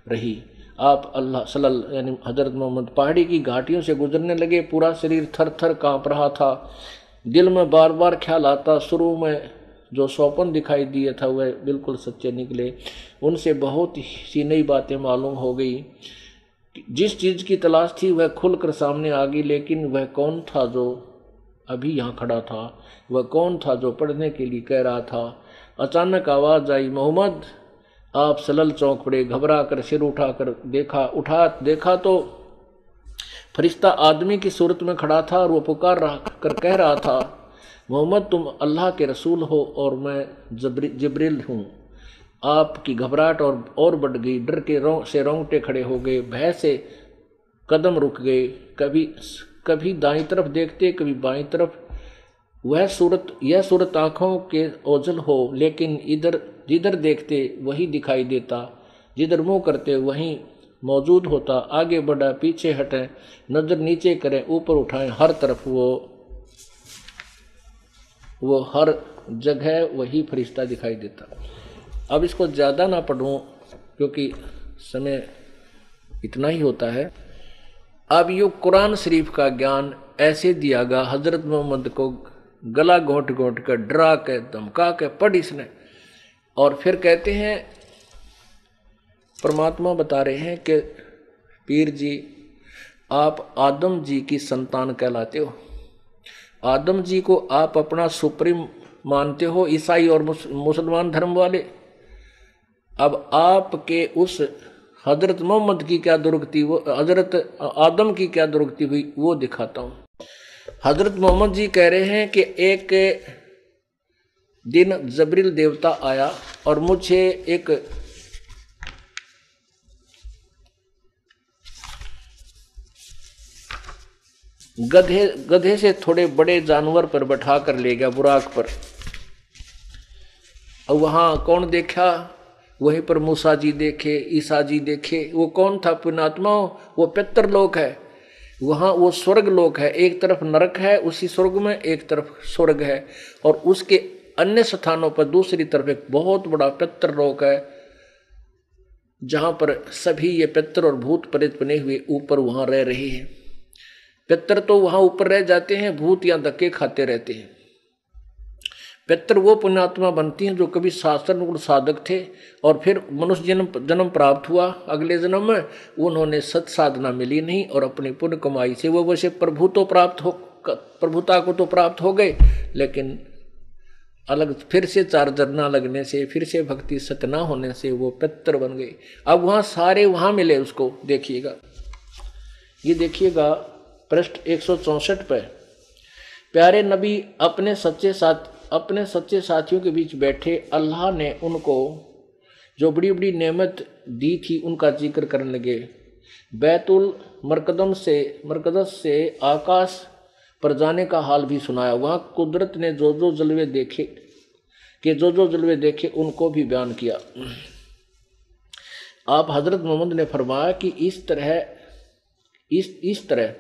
रही। आप अल्लाह सल्लल्लाहु यानी हजरत मोहम्मद पहाड़ी की घाटियों से गुजरने लगे। पूरा शरीर थर थर काँप रहा था। दिल में बार बार ख्याल आता, शुरू में जो स्वप्न दिखाई दिए था वह बिल्कुल सच्चे निकले। उनसे बहुत सी नई बातें मालूम हो गई। जिस चीज की तलाश थी वह खुलकर सामने आ गई, लेकिन वह कौन था जो अभी यहाँ खड़ा था, वह कौन था जो पढ़ने के लिए कह रहा था। अचानक आवाज आई, मोहम्मद। आप सलल चौंक पड़े, घबरा कर सिर उठाकर देखा तो फरिश्ता आदमी की सूरत में खड़ा था और वो पुकार रहा कर कह रहा था, मोहम्मद तुम अल्लाह के रसूल हो और मैं जिब्रील हूँ। आपकी घबराहट और बढ़ गई, डर के से रोंगटे खड़े हो गए, भय से कदम रुक गए, कभी दाईं तरफ देखते कभी बाईं तरफ। यह सूरत आंखों के ओझल हो, लेकिन जिधर देखते वही दिखाई देता, जिधर मुंह करते वहीं मौजूद होता। आगे बढ़ा, पीछे हटें, नजर नीचे करें, ऊपर उठाएं, हर तरफ वो हर जगह वही फरिश्ता दिखाई देता। अब इसको ज़्यादा ना पढ़ूं क्योंकि समय इतना ही होता है। अब यो कुरान शरीफ का ज्ञान ऐसे दिया गया हजरत मोहम्मद को, गला घोंट घोंट कर डरा के धमका के पढ़ इसने। और फिर कहते हैं, परमात्मा बता रहे हैं कि पीर जी आप आदम जी की संतान कहलाते हो, आदम जी को आप अपना सुप्रीम मानते हो, ईसाई और मुसलमान धर्म वाले। अब आपके उस हजरत मोहम्मद की क्या दुर्गति, वो हजरत आदम की क्या दुर्गति हुई वो दिखाता हूं। हजरत मोहम्मद जी कह रहे हैं कि एक दिन जबरील देवता आया और मुझे एक गधे से थोड़े बड़े जानवर पर बैठा कर ले गया, बुराक पर। और वहां कौन देखा, वहीं पर मूसा जी देखे, ईसा जी देखे। वो कौन था पुण्यात्मा, वो पितर लोक है, वहां वो स्वर्ग लोक है। एक तरफ नरक है, उसी स्वर्ग में एक तरफ स्वर्ग है, और उसके अन्य स्थानों पर दूसरी तरफ एक बहुत बड़ा पितर लोक है, जहां पर सभी ये पितर और भूत प्रेत बने हुए ऊपर वहां रह रहे हैं। पितर तो वहां ऊपर रह जाते हैं, भूत यहां धक्के खाते रहते हैं। पितर वो पुण्यात्मा बनती हैं जो कभी शास्त्र साधक थे और फिर मनुष्य जन्म प्राप्त हुआ, अगले जन्म में उन्होंने सत साधना मिली नहीं और अपनी पुण्य कमाई से वो वैसे प्रभुता को तो प्राप्त हो गए, लेकिन अलग फिर से चार्जर ना लगने से, फिर से भक्ति सत ना होने से वो पितर बन गए। अब वहां सारे वहां मिले उसको। देखिएगा, ये देखिएगा पृष्ठ 164 पे, प्यारे नबी अपने सच्चे साथियों के बीच बैठे, अल्लाह ने उनको जो बड़ी बड़ी नेमत दी थी उनका जिक्र करने लगे। बैतुल मरकदस से आकाश पर जाने का हाल भी सुनाया। वहाँ कुदरत ने जो जो जलवे देखे उनको भी बयान किया। आप हजरत मोहम्मद ने फरमाया कि इस तरह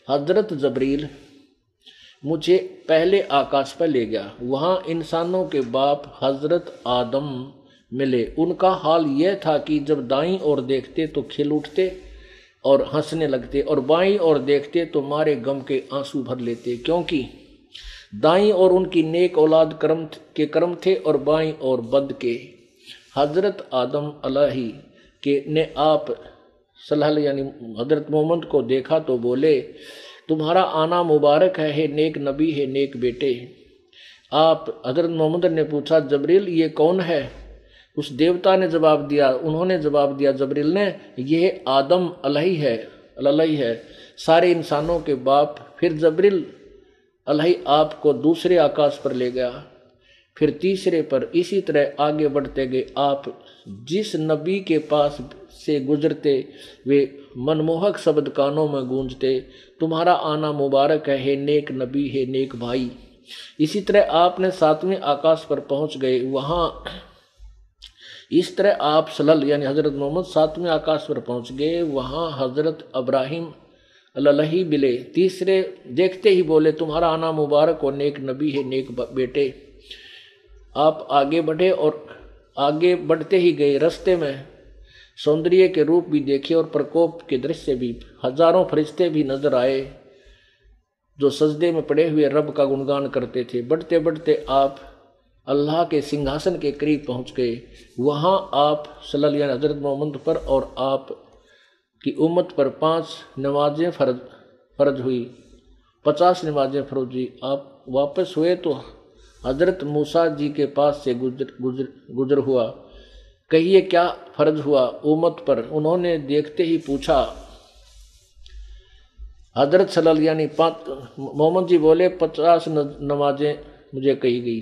हजरत जबरील मुझे पहले आकाश पर ले गया। वहाँ इंसानों के बाप हजरत आदम मिले। उनका हाल यह था कि जब दाईं ओर देखते तो खिल उठते और हंसने लगते, और बाईं ओर देखते तो मारे गम के आंसू भर लेते, क्योंकि दाईं ओर उनकी नेक औलाद कर्म थे और बाईं ओर बद के। हजरत आदम अलैहि के ने आप सल्लल्लाहु यानी हजरत मोहम्मद को देखा तो बोले, तुम्हारा आना मुबारक है नेक नबी, है नेक बेटे। आप हजरत मोहम्मद ने पूछा, जबरील ये कौन है? उस देवता ने जवाब दिया, उन्होंने जवाब दिया जबरील ने, यह आदम अलैहि है, सारे इंसानों के बाप। फिर जबरील अलैहि आपको दूसरे आकाश पर ले गया, फिर तीसरे पर। इसी तरह आगे बढ़ते गए। आप जिस नबी के पास से गुजरते वे मनमोहक शब्द कानों में गूंजते, तुम्हारा आना मुबारक है नेक नबी, है नेक भाई। इसी तरह आपने 7वें आकाश पर पहुंच गए। वहां इस तरह आप सल्लल्लाहु यानी हजरत मोहम्मद 7वें आकाश पर पहुंच गए। वहां हजरत इब्राहिम अलैहि मिले। तीसरे देखते ही बोले, तुम्हारा आना मुबारक हो नेक नबी, है नेक बेटे। आप आगे बढ़े और आगे बढ़ते ही गए। रास्ते में सौंदर्य के रूप भी देखे और प्रकोप के दृश्य भी। हजारों फरिश्ते भी नजर आए जो सजदे में पड़े हुए रब का गुणगान करते थे। बढ़ते बढ़ते आप अल्लाह के सिंहासन के करीब पहुंच गए। वहां आप सल्लल्लाहु अलैहि हजरत मोहम्मद पर और आप कि उम्मत पर 5 नमाजें फर्ज हुई, 50 नमाजें फर्ज हुई। आप वापस हुए तो हजरत मूसा जी के पास से गुजर हुआ, कहिए क्या फर्ज हुआ उम्मत पर। उन्होंने देखते ही पूछा, हजरत सल्लल्लाहु यानी मोहम्मद जी बोले 50 नमाजें मुझे कही गई।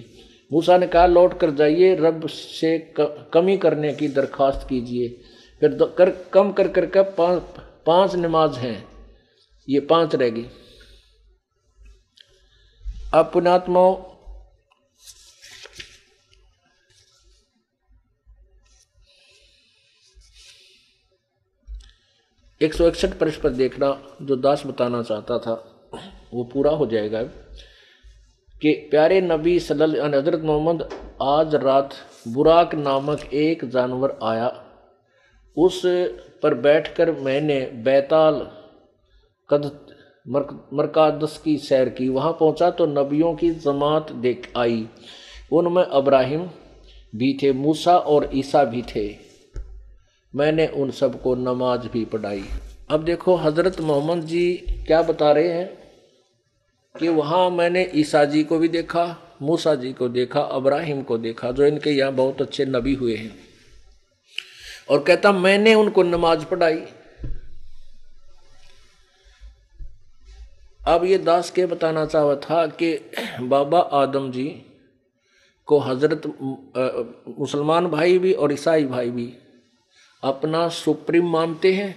मूसा ने कहा लौट कर जाइए, रब से कमी करने की दरखास्त कीजिए। फिर कम कर करके 5 नमाज हैं, ये 5 रह गई। अब पुण्यात्माओं, एक 161 पृष्ठ पर देखना, जो दास बताना चाहता था वो पूरा हो जाएगा कि प्यारे नबी सल्लल्लाहु हजरत मोहम्मद, आज रात बुराक नामक एक जानवर आया, उस पर बैठकर मैंने बैताल कद मरकादस की सैर की। वहाँ पहुँचा तो नबियों की जमात देख आई, उनमें अब्राहिम भी थे, मूसा और ईसा भी थे। मैंने उन सबको नमाज भी पढ़ाई। अब देखो हजरत मोहम्मद जी क्या बता रहे हैं कि वहाँ मैंने ईसा जी को भी देखा, मूसा जी को देखा, अब्राहिम को देखा, जो इनके यहाँ बहुत अच्छे नबी हुए हैं, और कहता मैंने उनको नमाज पढ़ाई। अब ये दास के बताना चाहा था कि बाबा आदम जी को हजरत मुसलमान भाई भी और ईसाई भाई भी अपना सुप्रीम मानते हैं,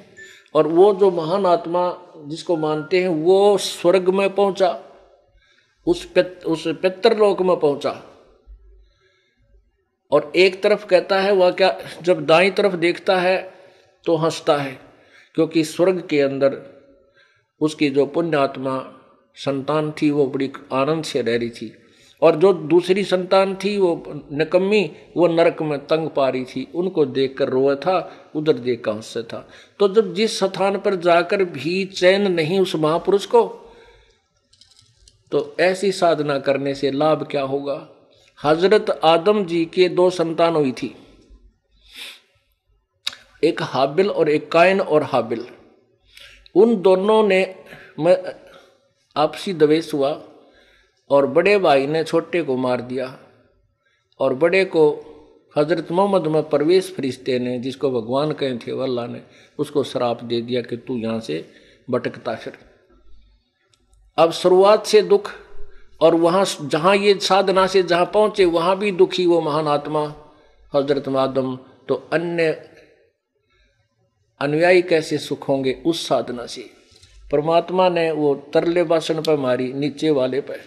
और वो जो महान आत्मा जिसको मानते हैं वो स्वर्ग में पहुंचा, उस पितरलोक में पहुंचा। और एक तरफ कहता है वह क्या, जब दाईं तरफ देखता है तो हंसता है, क्योंकि स्वर्ग के अंदर उसकी जो पुण्य आत्मा संतान थी वो बड़ी आनंद से रह रही थी, और जो दूसरी संतान थी वो निकम्मी, वो नरक में तंग पा रही थी, उनको देखकर रोया था, उधर देख कर हंसता था। तो जब जिस स्थान पर जाकर भी चैन नहीं उस महापुरुष को, तो ऐसी साधना करने से लाभ क्या होगा। हजरत आदम जी के 2 संतान हुई थी, एक हाबिल और एक कायन और हाबिल। उन दोनों ने आपसी द्वेष हुआ, और बड़े भाई ने छोटे को मार दिया, और बड़े को हजरत मोहम्मद में परवेश फरिश्ते ने, जिसको भगवान कहे थे वो अल्लाह ने, उसको श्राप दे दिया कि तू यहाँ से भटकता फिर। अब शुरुआत से दुख, और वहाँ जहाँ ये साधना से जहाँ पहुँचे वहाँ भी दुखी वो महान आत्मा हजरत आदम, तो अन्य अनुयायी कैसे सुख होंगे उस साधना से। परमात्मा ने वो तरले बासन पर मारी, नीचे वाले पर।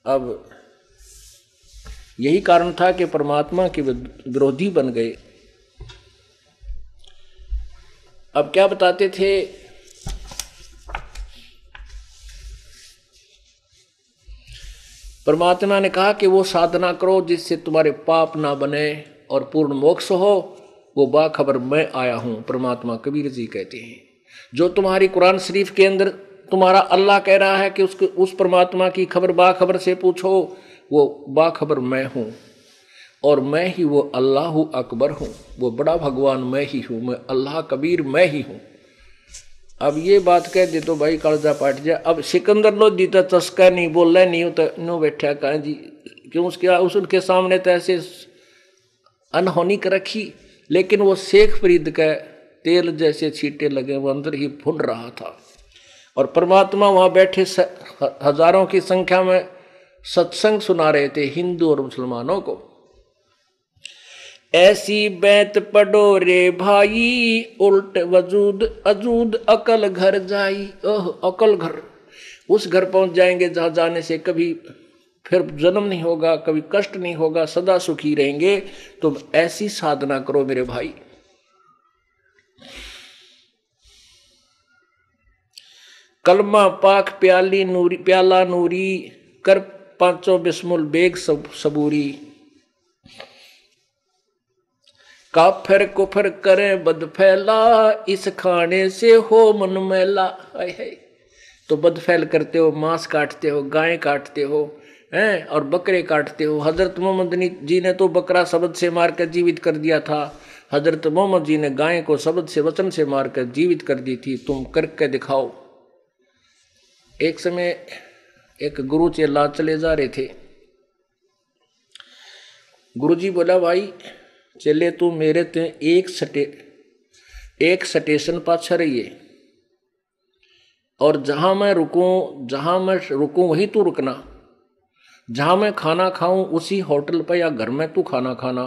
अब यही कारण था कि परमात्मा के विरोधी बन गए। अब क्या बताते थे, परमात्मा ने कहा कि वो साधना करो जिससे तुम्हारे पाप ना बने और पूर्ण मोक्ष हो, वो बाखबर मैं आया हूं। परमात्मा कबीर जी कहते हैं, जो तुम्हारी कुरान शरीफ के अंदर तुम्हारा अल्लाह कह रहा है कि उस परमात्मा की खबर बाखबर से पूछो, वो बाखबर मैं हूं, और मैं ही वो अल्लाह अकबर हूं, वो बड़ा भगवान मैं ही हूं, मैं अल्लाह कबीर मैं ही हूं। अब ये बात कह दे तो भाई कालजा पाट जाए। अब सिकंदर लोधी तो चस्का नहीं बोल रहा, नहीं तो नो बैठा कहा जी, क्यों उसके सामने तो ऐसे अनहोनी कर रखी, लेकिन वो शेख फरीद का तेल जैसे छींटे लगे, वो अंदर ही फूल रहा था। और परमात्मा वहाँ बैठे हजारों की संख्या में सत्संग सुना रहे थे हिंदू और मुसलमानों को। ऐसी बैत पढ़ो रे भाई, उल्ट वजूद अजूद अकल घर जाई। ओह अकल घर, उस घर पहुंच जाएंगे जहां जाने से कभी फिर जन्म नहीं होगा, कभी कष्ट नहीं होगा, सदा सुखी रहेंगे। तो ऐसी साधना करो मेरे भाई। कलमा पाक प्याली नूरी, प्याला नूरी कर पांचों बिस्मुल बेग सबूरी। काफिर कुफर करे बद फैला, इस खाने से हो मन मैला। तो बद फैल करते हो, मांस काटते हो, गाय काटते हो हैं, और बकरे काटते हो। हजरत मोहम्मद जी ने तो बकरा शब्द से मार कर जीवित कर दिया था। हजरत मोहम्मद जी ने गाय को शब्द से वचन से मारकर जीवित कर दी थी, तुम करके दिखाओ। एक समय एक गुरु चेला चले जा रहे थे। गुरुजी बोला, भाई चले तू मेरे ते एक स्टेशन पाछा रहिए, और जहां मैं रुकूं वहीं तू रुकना, जहां मैं खाना खाऊं उसी होटल पर या घर में तू खाना खाना।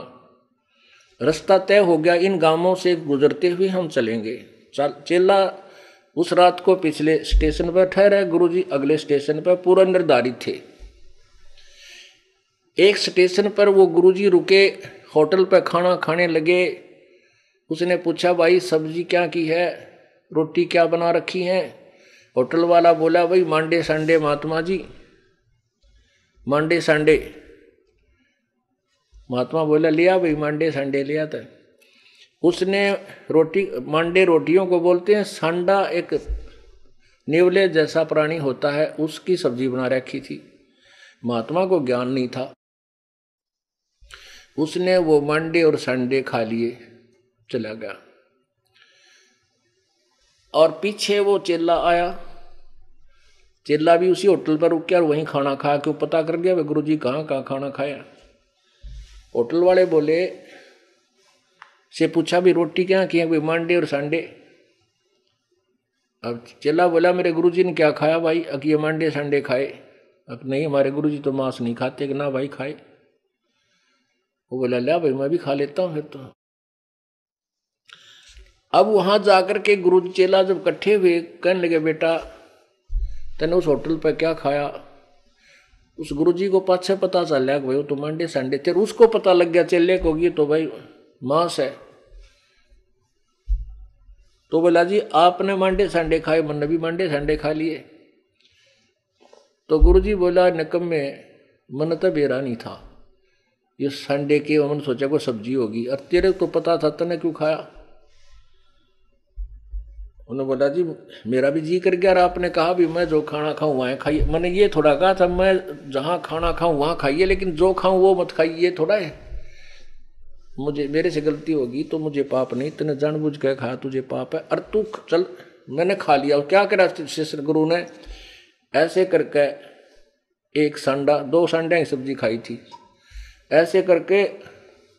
रास्ता तय हो गया, इन गांवों से गुजरते हुए हम चलेंगे। चेला उस रात को पिछले स्टेशन पर ठहरे, गुरुजी अगले स्टेशन पर पूरा निर्धारित थे। एक स्टेशन पर वो गुरुजी रुके, होटल पर खाना खाने लगे। उसने पूछा, भाई सब्जी क्या की है, रोटी क्या बना रखी है? होटल वाला बोला, भाई मांडे संडे महात्मा जी, मांडे संडे। महात्मा बोला, लिया भाई मांडे संडे लिया था। उसने रोटी, मांडे रोटियों को बोलते हैं, सांडा एक नेवले जैसा प्राणी होता है, उसकी सब्जी बना रखी थी। महात्मा को ज्ञान नहीं था, उसने वो मांडे और संडे खा लिए, चला गया। और पीछे वो चेला आया, चेला भी उसी होटल पर रुक गया और वहीं खाना खाया। क्यों? पता कर गया वे गुरुजी कहाँ खाना खाया। होटल वाले बोले से पूछा, भी रोटी क्या की है? कोई मांडे और संडे। अब चेला बोला, मेरे गुरुजी ने क्या खाया भाई? अब ये मांडे संडे खाए। अब नहीं, हमारे गुरुजी तो मांस नहीं खाते। कि ना भाई खाए। वो बोला, लिया भाई मैं भी खा लेता हूं फिर तो। अब वहां जाकर के गुरु चेला जब इकट्ठे हुए, कहने लगे, बेटा तने उस होटल पर क्या खाया? उस गुरुजी को पाछे पता चल गया कि भाई वो तो मांडे संडे थे। उसको पता लग गया चेले को, ये तो भाई मांस है। तो बोला, जी आपने मांडे संडे खाए, मैंने भी मांडे संडे खा लिए। तो गुरुजी बोला, निकम्मे मन तो बेरा नहीं था, ये संडे के हमने सोचा कोई सब्जी होगी, और तेरे तो पता था, तने क्यों खाया? उन्होंने बोला, जी मेरा भी जी कर गया, और आपने कहा भी मैं जो खाना खाऊं वहाँ खाइए। मैंने ये थोड़ा कहा था मैं जहाँ खाना खाऊं वहाँ खाइए, लेकिन जो खाऊं वो मत खाइए, ये थोड़ा है। मुझे मेरे से गलती होगी तो मुझे पाप नहीं, तूने जानबूझ के खाया तुझे पाप है। और तू चल, मैंने खा लिया। क्या करा शिष्य गुरु ने? ऐसे करके एक सांडा, 2 सांडा की सब्जी खाई थी, ऐसे करके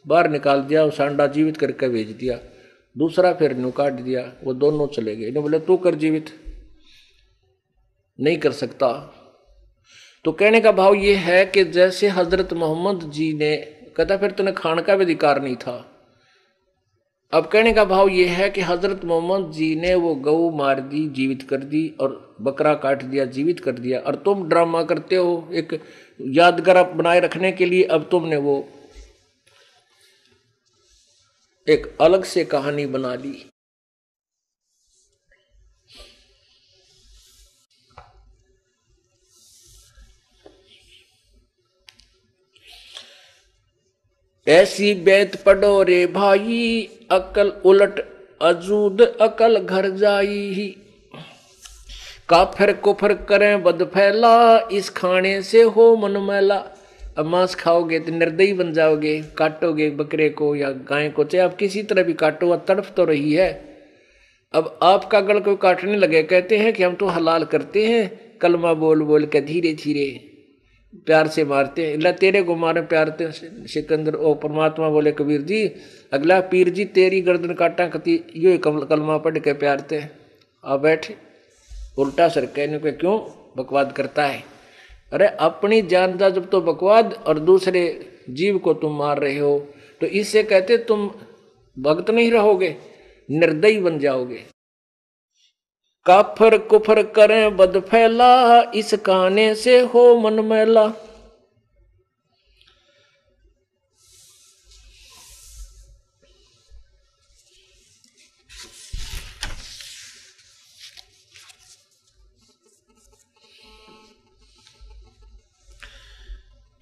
बाहर निकाल दिया, सांडा जीवित करके भेज दिया। दूसरा फिर नु काट दिया, वो दोनों चले गए। इन्हें बोले, तू कर जीवित। नहीं कर सकता। तो कहने का भाव ये है कि जैसे हजरत मोहम्मद जी ने कहता, फिर तूने खाने का भी अधिकार नहीं था। अब कहने का भाव ये है कि हजरत मोहम्मद जी ने वो गऊ मार दी, जीवित कर दी, और बकरा काट दिया, जीवित कर दिया, और तुम ड्रामा करते हो एक यादगार बनाए रखने के लिए। अब तुमने वो एक अलग से कहानी बना ली। ऐसी बैत पढ़ो रे भाई, अकल उलट अजूद अकल घर जाई। काफिर कुफर करें बद फैला, इस खाने से हो मन मैला। अब मांस खाओगे तो निर्दयी बन जाओगे, काटोगे बकरे को या गाय को, चाहे आप किसी तरह भी काटो, वह तड़फ तो रही है। अब आपका गल कोई काटने लगे, कहते हैं कि हम तो हलाल करते हैं, कलमा बोल बोल के धीरे धीरे प्यार से मारते हैं। अल्लाह तेरे को मारे प्यार ते सिकंदर। ओ परमात्मा बोले, कबीर जी अगला पीर जी तेरी गर्दन काटा कति, यो कलमा पढ़ के प्यार ते। आ बैठे उल्टा सर कहने को क्यों बकवाद करता है? अरे अपनी जान जा जब तो बकवाद, और दूसरे जीव को तुम मार रहे हो, तो इससे कहते तुम भक्त नहीं रहोगे, निर्दयी बन जाओगे। काफर कुफर करें बद फैला, इस खाने से हो मन मैला।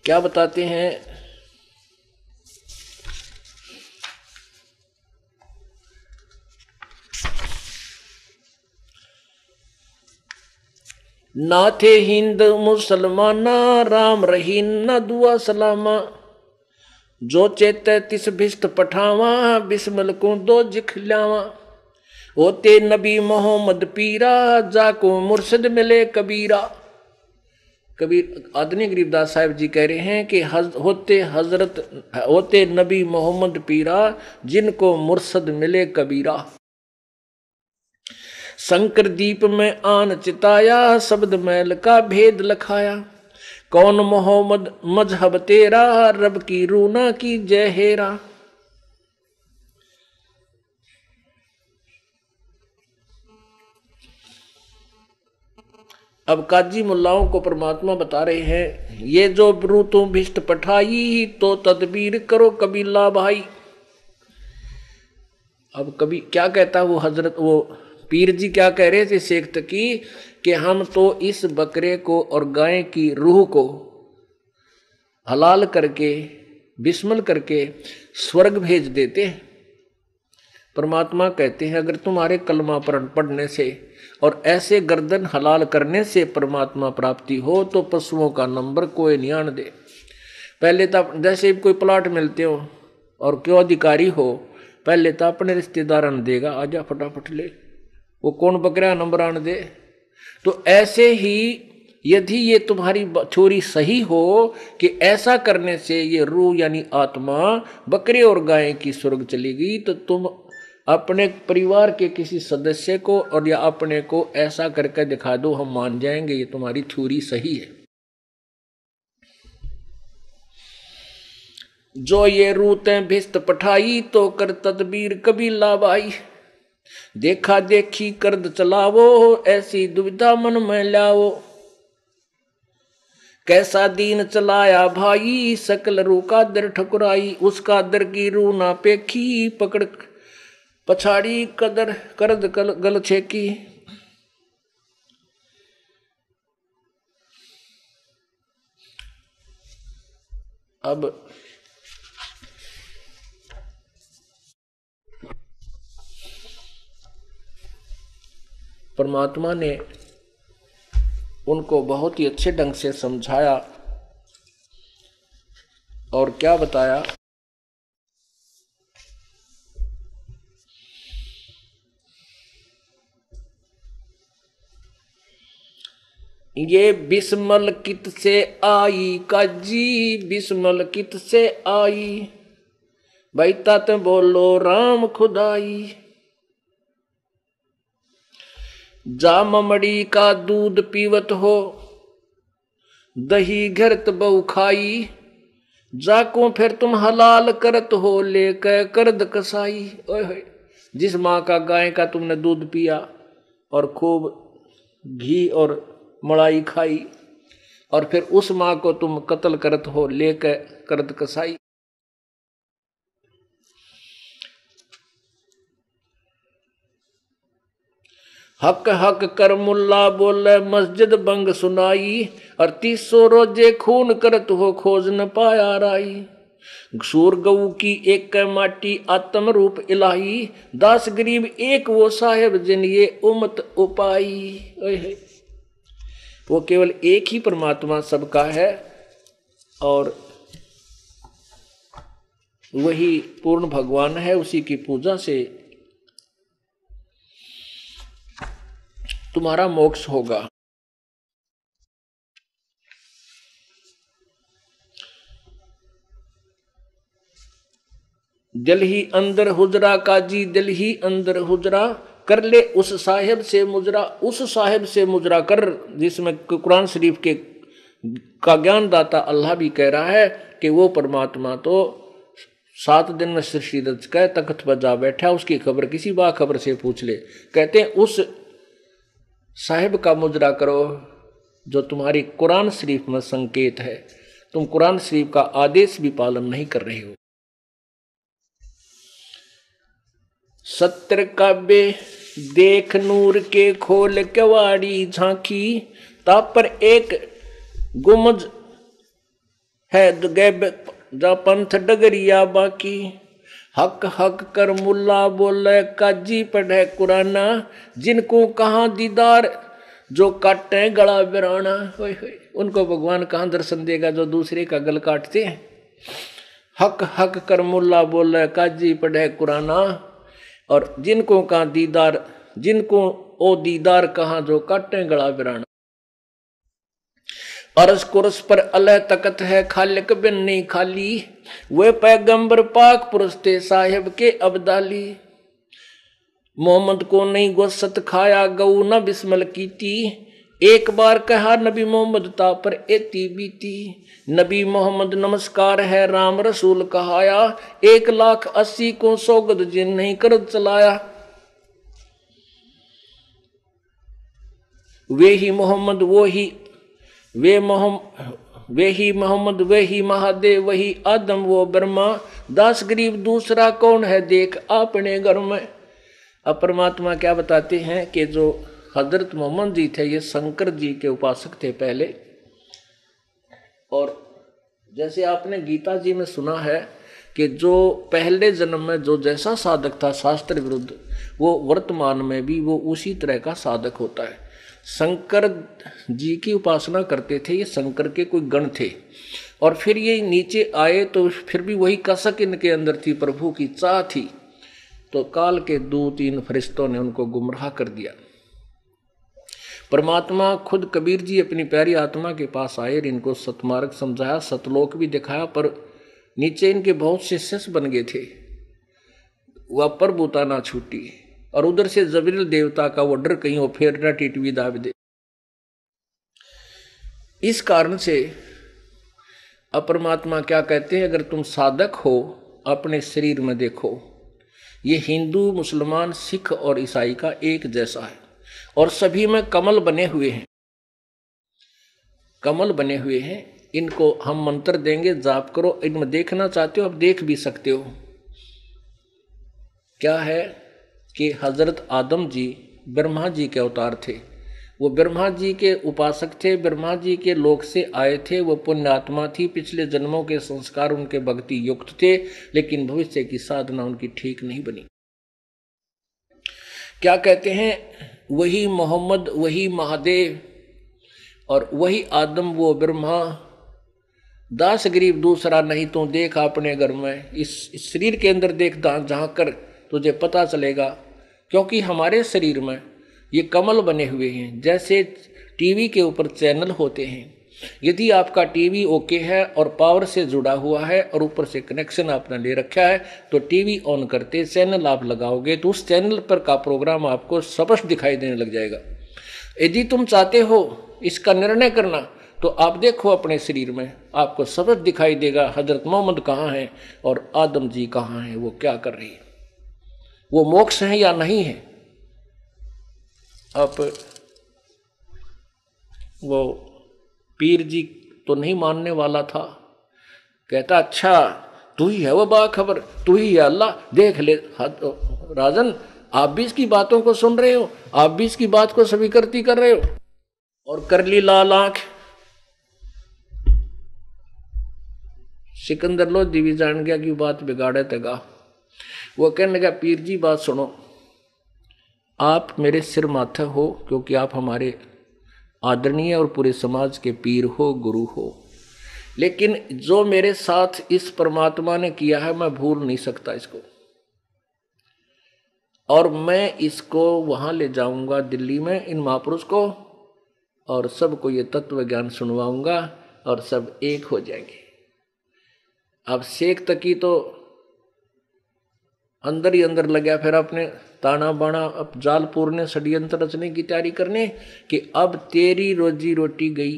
क्या बताते हैं? ना थे हिंद मुसलमाना, राम रही न दुआ सलामा। जो चेते तिस भिष्ट पठावा, बिस्मल को दो जिखलावा। होते नबी मोहम्मद पीरा, जाको मुर्शिद मिले कबीरा। कबीर आदरणीय गरीबदास साहिब जी कह रहे हैं कि होते नबी मोहम्मद पीरा, जिनको मुर्शिद मिले कबीरा। शंकर दीप में आन चिताया, शब्द मैल का भेद लखाया। कौन मोहम्मद मजहब तेरा, रब की रूना की जय हेरा। अब काजी मुल्लाओं को परमात्मा बता रहे हैं, ये जो ब्रूतों भिष्ट पठाई, तो तदबीर करो कबीला भाई। अब कभी क्या कहता वो हजरत, वो पीर जी क्या कह रहे थे शेख तकी, कि हम तो इस बकरे को और गाय की रूह को हलाल करके बिस्मिल करके स्वर्ग भेज देते हैं। परमात्मा कहते हैं अगर तुम्हारे कलमा पढ़ने से और ऐसे गर्दन हलाल करने से परमात्मा प्राप्ति हो, तो पशुओं का नंबर कोई नहीं आन दे। पहले तो जैसे कोई प्लाट मिलते हो और क्यों अधिकारी हो, पहले तो अपने रिश्तेदार ने देगा, आजा फटाफट ले, वो कौन बकरा नंबर आन दे। तो ऐसे ही यदि ये तुम्हारी छोरी सही हो कि ऐसा करने से ये रूह यानी आत्मा बकरे और गाय की स्वर्ग चलेगी, तो तुम अपने परिवार के किसी सदस्य को और या अपने को ऐसा करके दिखा दो, हम मान जाएंगे ये तुम्हारी थ्योरी सही है। जो ये रूतें भिष्ट पठाई, तो कर तदबीर कबीला भाई। देखा देखी कर्द चलावो, ऐसी दुविधा मन में लाओ। कैसा दीन चलाया भाई, सकल रू का दर ठकुराई। उसका दर की रू ना पेखी, पकड़ पछाड़ी कदर करद गल छेकी। अब परमात्मा ने उनको बहुत ही अच्छे ढंग से समझाया और क्या बताया, ये बिस्मल कित से आई काजी, बिस्मल कित से आई। भाई तात बोलो राम खुदाई। जा ममड़ी का दूध पीवत हो, दही घरत बहु खाई। जाको फिर तुम हलाल करत हो, लेकर करद कसाई। ओए जिस माँ का गाय का तुमने दूध पिया और खूब घी और मलाई खाई, और फिर उस माँ को तुम कत्ल करत हो, लेकर करद कसाई। हक हक कर मुल्ला बोले, मस्जिद बंग सुनाई। और 300 रोजे खून करत हो, खोज न पाया राई। सूर गऊ की एक माटी, आत्म रूप इलाही। दास गरीब एक वो साहेब, जिन ये उम्मत उपाई। वो केवल एक ही परमात्मा सबका है, और वही पूर्ण भगवान है। उसी की पूजा से तुम्हारा मोक्ष होगा। दिल ही अंदर हुजरा काजी, दिल ही अंदर हुजरा। कर ले उस साहिब से मुजरा, उस साहिब से मुजरा कर, जिसमें कुरान शरीफ के का ज्ञान दाता अल्लाह भी कह रहा है कि वो परमात्मा तो 7 दिन में सृष्टि रच कर तख्त पर जा बैठा, उसकी खबर किसी बाखबर से पूछ ले। कहते हैं उस साहिब का मुजरा करो जो तुम्हारी कुरान शरीफ में संकेत है। तुम कुरान शरीफ का आदेश भी पालन नहीं कर रहे हो। 70 काबे देख नूर के, खोल केवाड़ी झांकी। ताप पर एक गुमज है, जा पंथ डगरिया बाकी। हक हक कर मुल्ला बोले, काजी पढ़े कुराना। जिनको कहाँ दीदार, जो काटे गला बिराना। उनको भगवान कहाँ दर्शन देगा जो दूसरे का गल काटते हैं। हक हक कर मुल्ला बोले काजी पढ़े कुराना। और जिनको का दीदार, जिनको ओ दीदार कहा जो काटे गला बिराना। अरस कुरस पर अल्लाह तकत है खालिक बिन नहीं खाली। वे पैगंबर पाक पुरुष थे साहिब के अब्दाली। मोहम्मद को नहीं गोसत खाया गऊ न बिस्मल कीती। एक बार कहा नबी मोहम्मद ता पर एती बीती। नबी मोहम्मद नमस्कार है राम रसूल कहाया। 1,80,000 को सोगद जिन नहीं कर चलाया। वे ही मोहम्मद वो ही वे ही मोहम्मद वे ही महादेव वही आदम वो ब्रह्मा। दास गरीब दूसरा कौन है देख अपने घर में। अब परमात्मा क्या बताते हैं कि जो हजरत मोहम्मद जी थे ये शंकर जी के उपासक थे पहले। और जैसे आपने गीता जी में सुना है कि जो पहले जन्म में जो जैसा साधक था शास्त्र विरुद्ध, वो वर्तमान में भी वो उसी तरह का साधक होता है। शंकर जी की उपासना करते थे, ये शंकर के कोई गण थे। और फिर ये नीचे आए तो फिर भी वही कसक इनके अंदर थी, प्रभु की चाह थी। तो काल के 2-3 फरिश्तों ने उनको गुमराह कर दिया। परमात्मा खुद कबीर जी अपनी प्यारी आत्मा के पास आए, इनको सतमार्ग समझाया, सतलोक भी दिखाया। पर नीचे इनके बहुत से शिष्य बन गए थे, वह प्रभुता ना छूटी। और उधर से जबरील देवता का वो डर कहीं वो फेर टिटवी दाब दे। इस कारण से अपरमात्मा क्या कहते हैं, अगर तुम साधक हो अपने शरीर में देखो। ये हिंदू मुसलमान सिख और ईसाई का एक जैसा है और सभी में कमल बने हुए हैं। कमल बने हुए हैं, इनको हम मंत्र देंगे, जाप करो। इनमें देखना चाहते हो अब देख भी सकते हो। क्या है कि हजरत आदम जी ब्रह्मा जी के अवतार थे। वो ब्रह्मा जी के उपासक थे, ब्रह्मा जी के लोक से आए थे। वो पुण्यात्मा थी, पिछले जन्मों के संस्कार उनके भक्ति युक्त थे, लेकिन भविष्य की साधना उनकी ठीक नहीं बनी। क्या कहते हैं, वही मोहम्मद वही महादेव और वही आदम वो ब्रह्मा। दास गरीब दूसरा नहीं तो देख अपने घर में। इस शरीर के अंदर देख जहां कर तुझे पता चलेगा। क्योंकि हमारे शरीर में ये कमल बने हुए हैं। जैसे टीवी के ऊपर चैनल होते हैं, यदि आपका टीवी ओके है और पावर से जुड़ा हुआ है और ऊपर से कनेक्शन आपने ले रखा है, तो टीवी ऑन करते चैनल आप लगाओगे तो उस चैनल पर का प्रोग्राम आपको स्पष्ट दिखाई देने लग जाएगा। यदि तुम चाहते हो इसका निर्णय करना, तो आप देखो अपने शरीर में, आपको स्पष्ट दिखाई देगा हजरत मोहम्मद कहाँ है और आदम जी कहाँ है, वो क्या कर रही है, वो मोक्ष है या नहीं है। अब वो पीर जी तो नहीं मानने वाला था, कहता अच्छा तू ही है वो बाखबर, तू ही है अल्लाह, देख ले। राजन आप भी इसकी बातों को सुन रहे हो, आप भी इसकी बात को स्वीकृति कर रहे हो। और कर ली लाल आंख। सिकंदर लोधी भी जान गया कि बात बिगाड़े तगा। वो कहने लगा पीर जी बात सुनो, आप मेरे सिर माथे हो क्योंकि आप हमारे आदरणीय और पूरे समाज के पीर हो, गुरु हो। लेकिन जो मेरे साथ इस परमात्मा ने किया है मैं भूल नहीं सकता इसको। और मैं इसको वहां ले जाऊंगा दिल्ली में इन महापुरुष को, और सबको ये तत्व ज्ञान सुनवाऊंगा और सब एक हो जाएंगे। अब शेख तकी तो अंदर ही अंदर लगा, फिर अपने ताना बाना अब जालपुर ने षड्यंत्र रचने की तैयारी करने कि अब तेरी रोजी रोटी गई।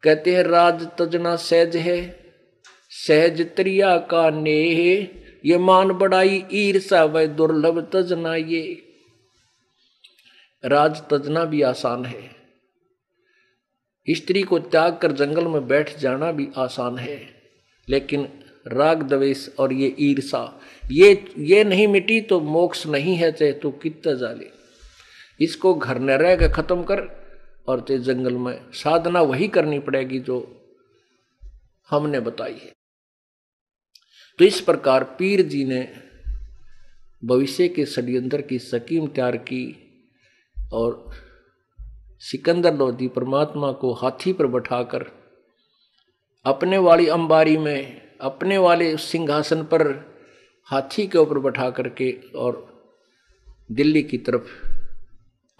कहते हैं राज तजना सहज है, सहज त्रिया का नेह, ये मान बढ़ाई ईर्षा वह दुर्लभ तजना। ये राज तजना भी आसान है, स्त्री को त्याग कर जंगल में बैठ जाना भी आसान है, लेकिन राग द्वेष और ये ईर्षा ये नहीं मिटी तो मोक्ष नहीं है, चाहे तो कितना जाले। इसको घर न रह के खत्म कर और ते जंगल में साधना वही करनी पड़ेगी जो हमने बताई है। तो इस प्रकार पीर जी ने भविष्य के षड्यंत्र की स्कीम तैयार की और सिकंदर लोधी परमात्मा को हाथी पर बैठाकर अपने वाली अंबारी में अपने वाले सिंहासन पर हाथी के ऊपर बैठा करके और दिल्ली की तरफ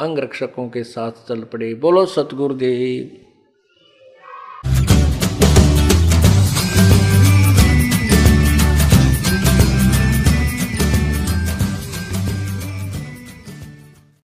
अंग रक्षकों के साथ चल पड़े। बोलो सतगुरुदेव।